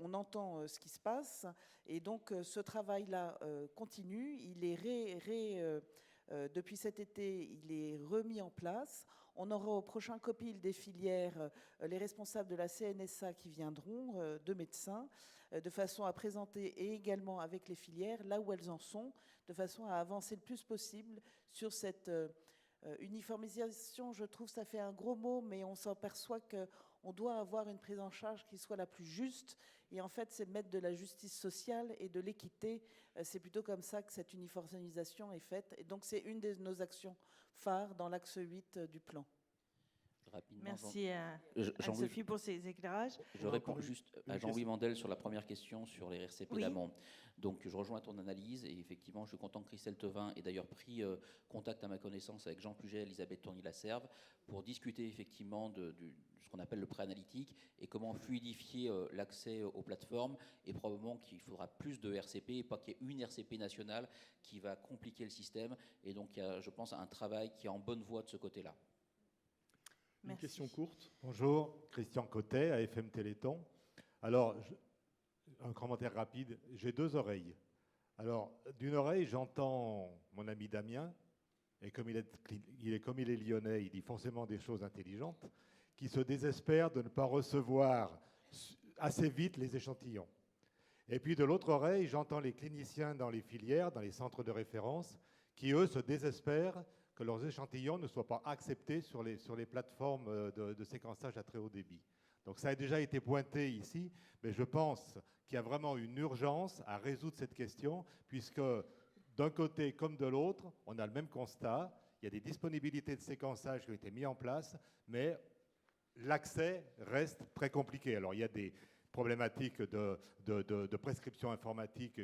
[SPEAKER 3] on entend ce qui se passe, et donc ce travail-là continue. Il est depuis cet été, il est remis en place. On aura au prochain COPIL des filières les responsables de la CNSA qui viendront, de médecins, de façon à présenter, et également avec les filières, là où elles en sont, de façon à avancer le plus possible sur cette uniformisation. Je trouve que ça fait un gros mot, mais on s'aperçoit qu'on doit avoir une prise en charge qui soit la plus juste. Et en fait, c'est mettre de la justice sociale et de l'équité. C'est plutôt comme ça que cette uniformisation est faite. Et donc, c'est une de nos actions phares dans l'axe 8 du plan.
[SPEAKER 6] Rapidement,
[SPEAKER 2] Merci à Sophie pour ces éclairages.
[SPEAKER 6] Je réponds juste à Jean-Louis Mandel sur la première question sur les RCP d'amont. Donc je rejoins ton analyse et effectivement je suis content que Christelle Tevin ait d'ailleurs pris contact à ma connaissance avec Jean Puget et Elisabeth Tourny-Lasserve pour discuter effectivement de ce qu'on appelle le pré-analytique et comment fluidifier l'accès aux plateformes, et probablement qu'il faudra plus de RCP et pas qu'il y ait une RCP nationale qui va compliquer le système, et donc il y a, je pense, un travail qui est en bonne voie de ce côté-là.
[SPEAKER 1] Une question courte.
[SPEAKER 9] Bonjour, Christian Cotet, AFM Téléthon. Alors, un commentaire rapide. J'ai 2 oreilles. Alors, d'une oreille, j'entends mon ami Damien, et comme il est lyonnais, il dit forcément des choses intelligentes, qui se désespère de ne pas recevoir assez vite les échantillons. Et puis, de l'autre oreille, j'entends les cliniciens dans les filières, dans les centres de référence, qui, eux, se désespèrent que leurs échantillons ne soient pas acceptés sur les plateformes de séquençage à très haut débit. Donc ça a déjà été pointé ici, mais je pense qu'il y a vraiment une urgence à résoudre cette question, puisque d'un côté comme de l'autre, on a le même constat, il y a des disponibilités de séquençage qui ont été mises en place, mais l'accès reste très compliqué. Alors il y a des problématiques de prescription informatique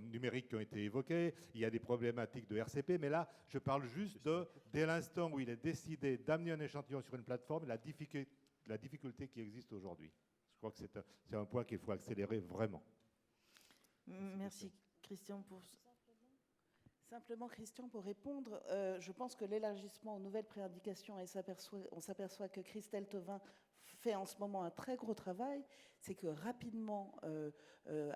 [SPEAKER 9] numérique qui ont été évoquées, il y a des problématiques de RCP, mais là, je parle juste dès l'instant où il est décidé d'amener un échantillon sur une plateforme, la difficulté qui existe aujourd'hui. Je crois que c'est un point qu'il faut accélérer vraiment.
[SPEAKER 2] Merci Christian pour...
[SPEAKER 3] Simplement, Christian, pour répondre, je pense que l'élargissement aux nouvelles préindications, et on s'aperçoit que Christelle Tevin fait en ce moment un très gros travail, c'est que rapidement,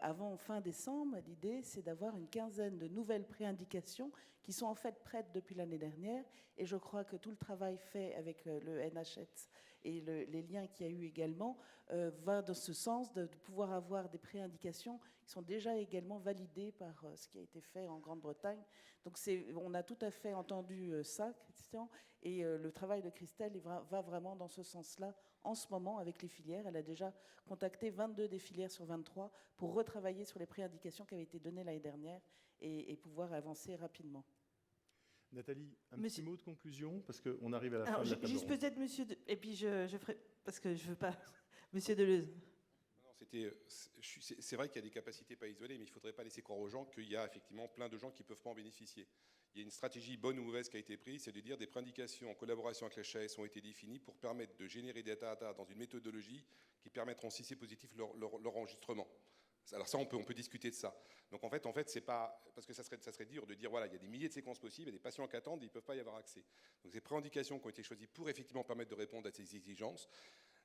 [SPEAKER 3] avant fin décembre, l'idée c'est d'avoir une quinzaine de nouvelles préindications qui sont en fait prêtes depuis l'année dernière, et je crois que tout le travail fait avec le NHS et les liens qu'il y a eu également va dans ce sens de pouvoir avoir des préindications qui sont déjà également validées par ce qui a été fait en Grande-Bretagne. Donc on a tout à fait entendu ça, Christian, et le travail de Christelle va vraiment dans ce sens-là en ce moment avec les filières. Elle a déjà contacté 22 des filières sur 23 pour retravailler sur les préindications qui avaient été données l'année dernière et pouvoir avancer rapidement.
[SPEAKER 1] Nathalie, petit mot de conclusion, parce qu'on arrive à la fin de la table
[SPEAKER 2] juste
[SPEAKER 1] ronde.
[SPEAKER 2] peut-être, monsieur... Et puis je ferai... Parce que je ne veux pas... Monsieur Deleuze.
[SPEAKER 7] C'est vrai qu'il y a des capacités pas isolées, mais il ne faudrait pas laisser croire aux gens qu'il y a effectivement plein de gens qui ne peuvent pas en bénéficier. Il y a une stratégie bonne ou mauvaise qui a été prise, c'est de dire des préindications en collaboration avec l'HAS ont été définies pour permettre de générer des data dans une méthodologie qui permettront, si c'est positif, leur enregistrement. Alors ça, on peut discuter de ça. Donc en fait, c'est pas... Parce que ça serait dur de dire, voilà, il y a des milliers de séquences possibles, il y a des patients qui attendent, ils ne peuvent pas y avoir accès. Donc ces préindications qui ont été choisies pour effectivement permettre de répondre à ces exigences.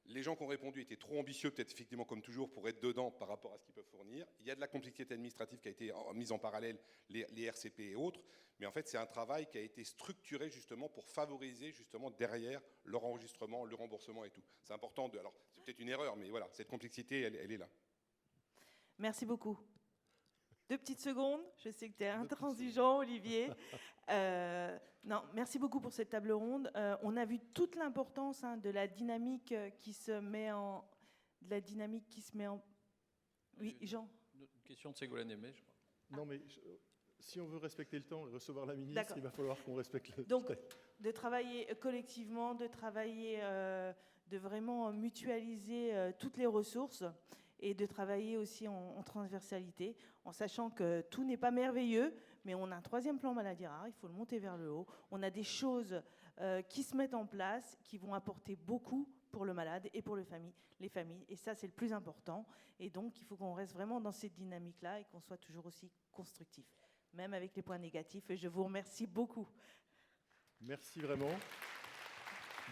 [SPEAKER 7] Les gens qui ont répondu étaient trop ambitieux, peut-être effectivement comme toujours, pour être dedans par rapport à ce qu'ils peuvent fournir. Il y a de la complexité administrative qui a été mise en parallèle, les RCP et autres. Mais en fait, c'est un travail qui a été structuré justement pour favoriser justement derrière leur enregistrement, le remboursement et tout. C'est important. Alors, c'est peut-être une erreur, mais voilà, cette complexité, elle est là.
[SPEAKER 2] Merci beaucoup. 2 petites secondes. Je sais que tu es intransigeant, Olivier. Non, merci beaucoup pour cette table ronde. On a vu toute l'importance de la dynamique qui se met en... Oui, Jean.
[SPEAKER 4] Une question de Ségolène Aimé, je crois.
[SPEAKER 1] Non, mais si on veut respecter le temps et recevoir la ministre, il va falloir qu'on respecte le temps.
[SPEAKER 2] Donc, de travailler collectivement, de vraiment mutualiser toutes les ressources et de travailler aussi en transversalité, en sachant que tout n'est pas merveilleux, mais on a un 3e plan maladie rare, il faut le monter vers le haut. On a des choses qui se mettent en place, qui vont apporter beaucoup pour le malade et pour les familles. Et ça, c'est le plus important. Et donc, il faut qu'on reste vraiment dans cette dynamique-là et qu'on soit toujours aussi constructif, même avec les points négatifs. Et je vous remercie beaucoup.
[SPEAKER 1] Merci vraiment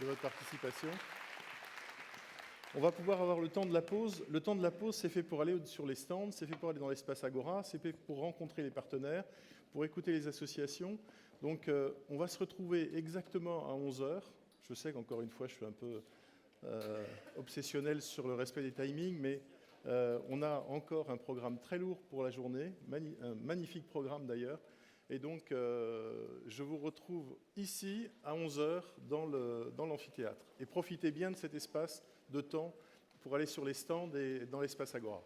[SPEAKER 1] de votre participation. On va pouvoir avoir le temps de la pause. Le temps de la pause, c'est fait pour aller sur les stands, c'est fait pour aller dans l'espace Agora, c'est fait pour rencontrer les partenaires, pour écouter les associations. Donc, on va se retrouver exactement à 11h. Je sais qu'encore une fois, je suis un peu obsessionnel sur le respect des timings, mais on a encore un programme très lourd pour la journée, un magnifique programme d'ailleurs. Et donc, je vous retrouve ici à 11h dans l'amphithéâtre. Et profitez bien de cet espace de temps pour aller sur les stands et dans l'espace Agora.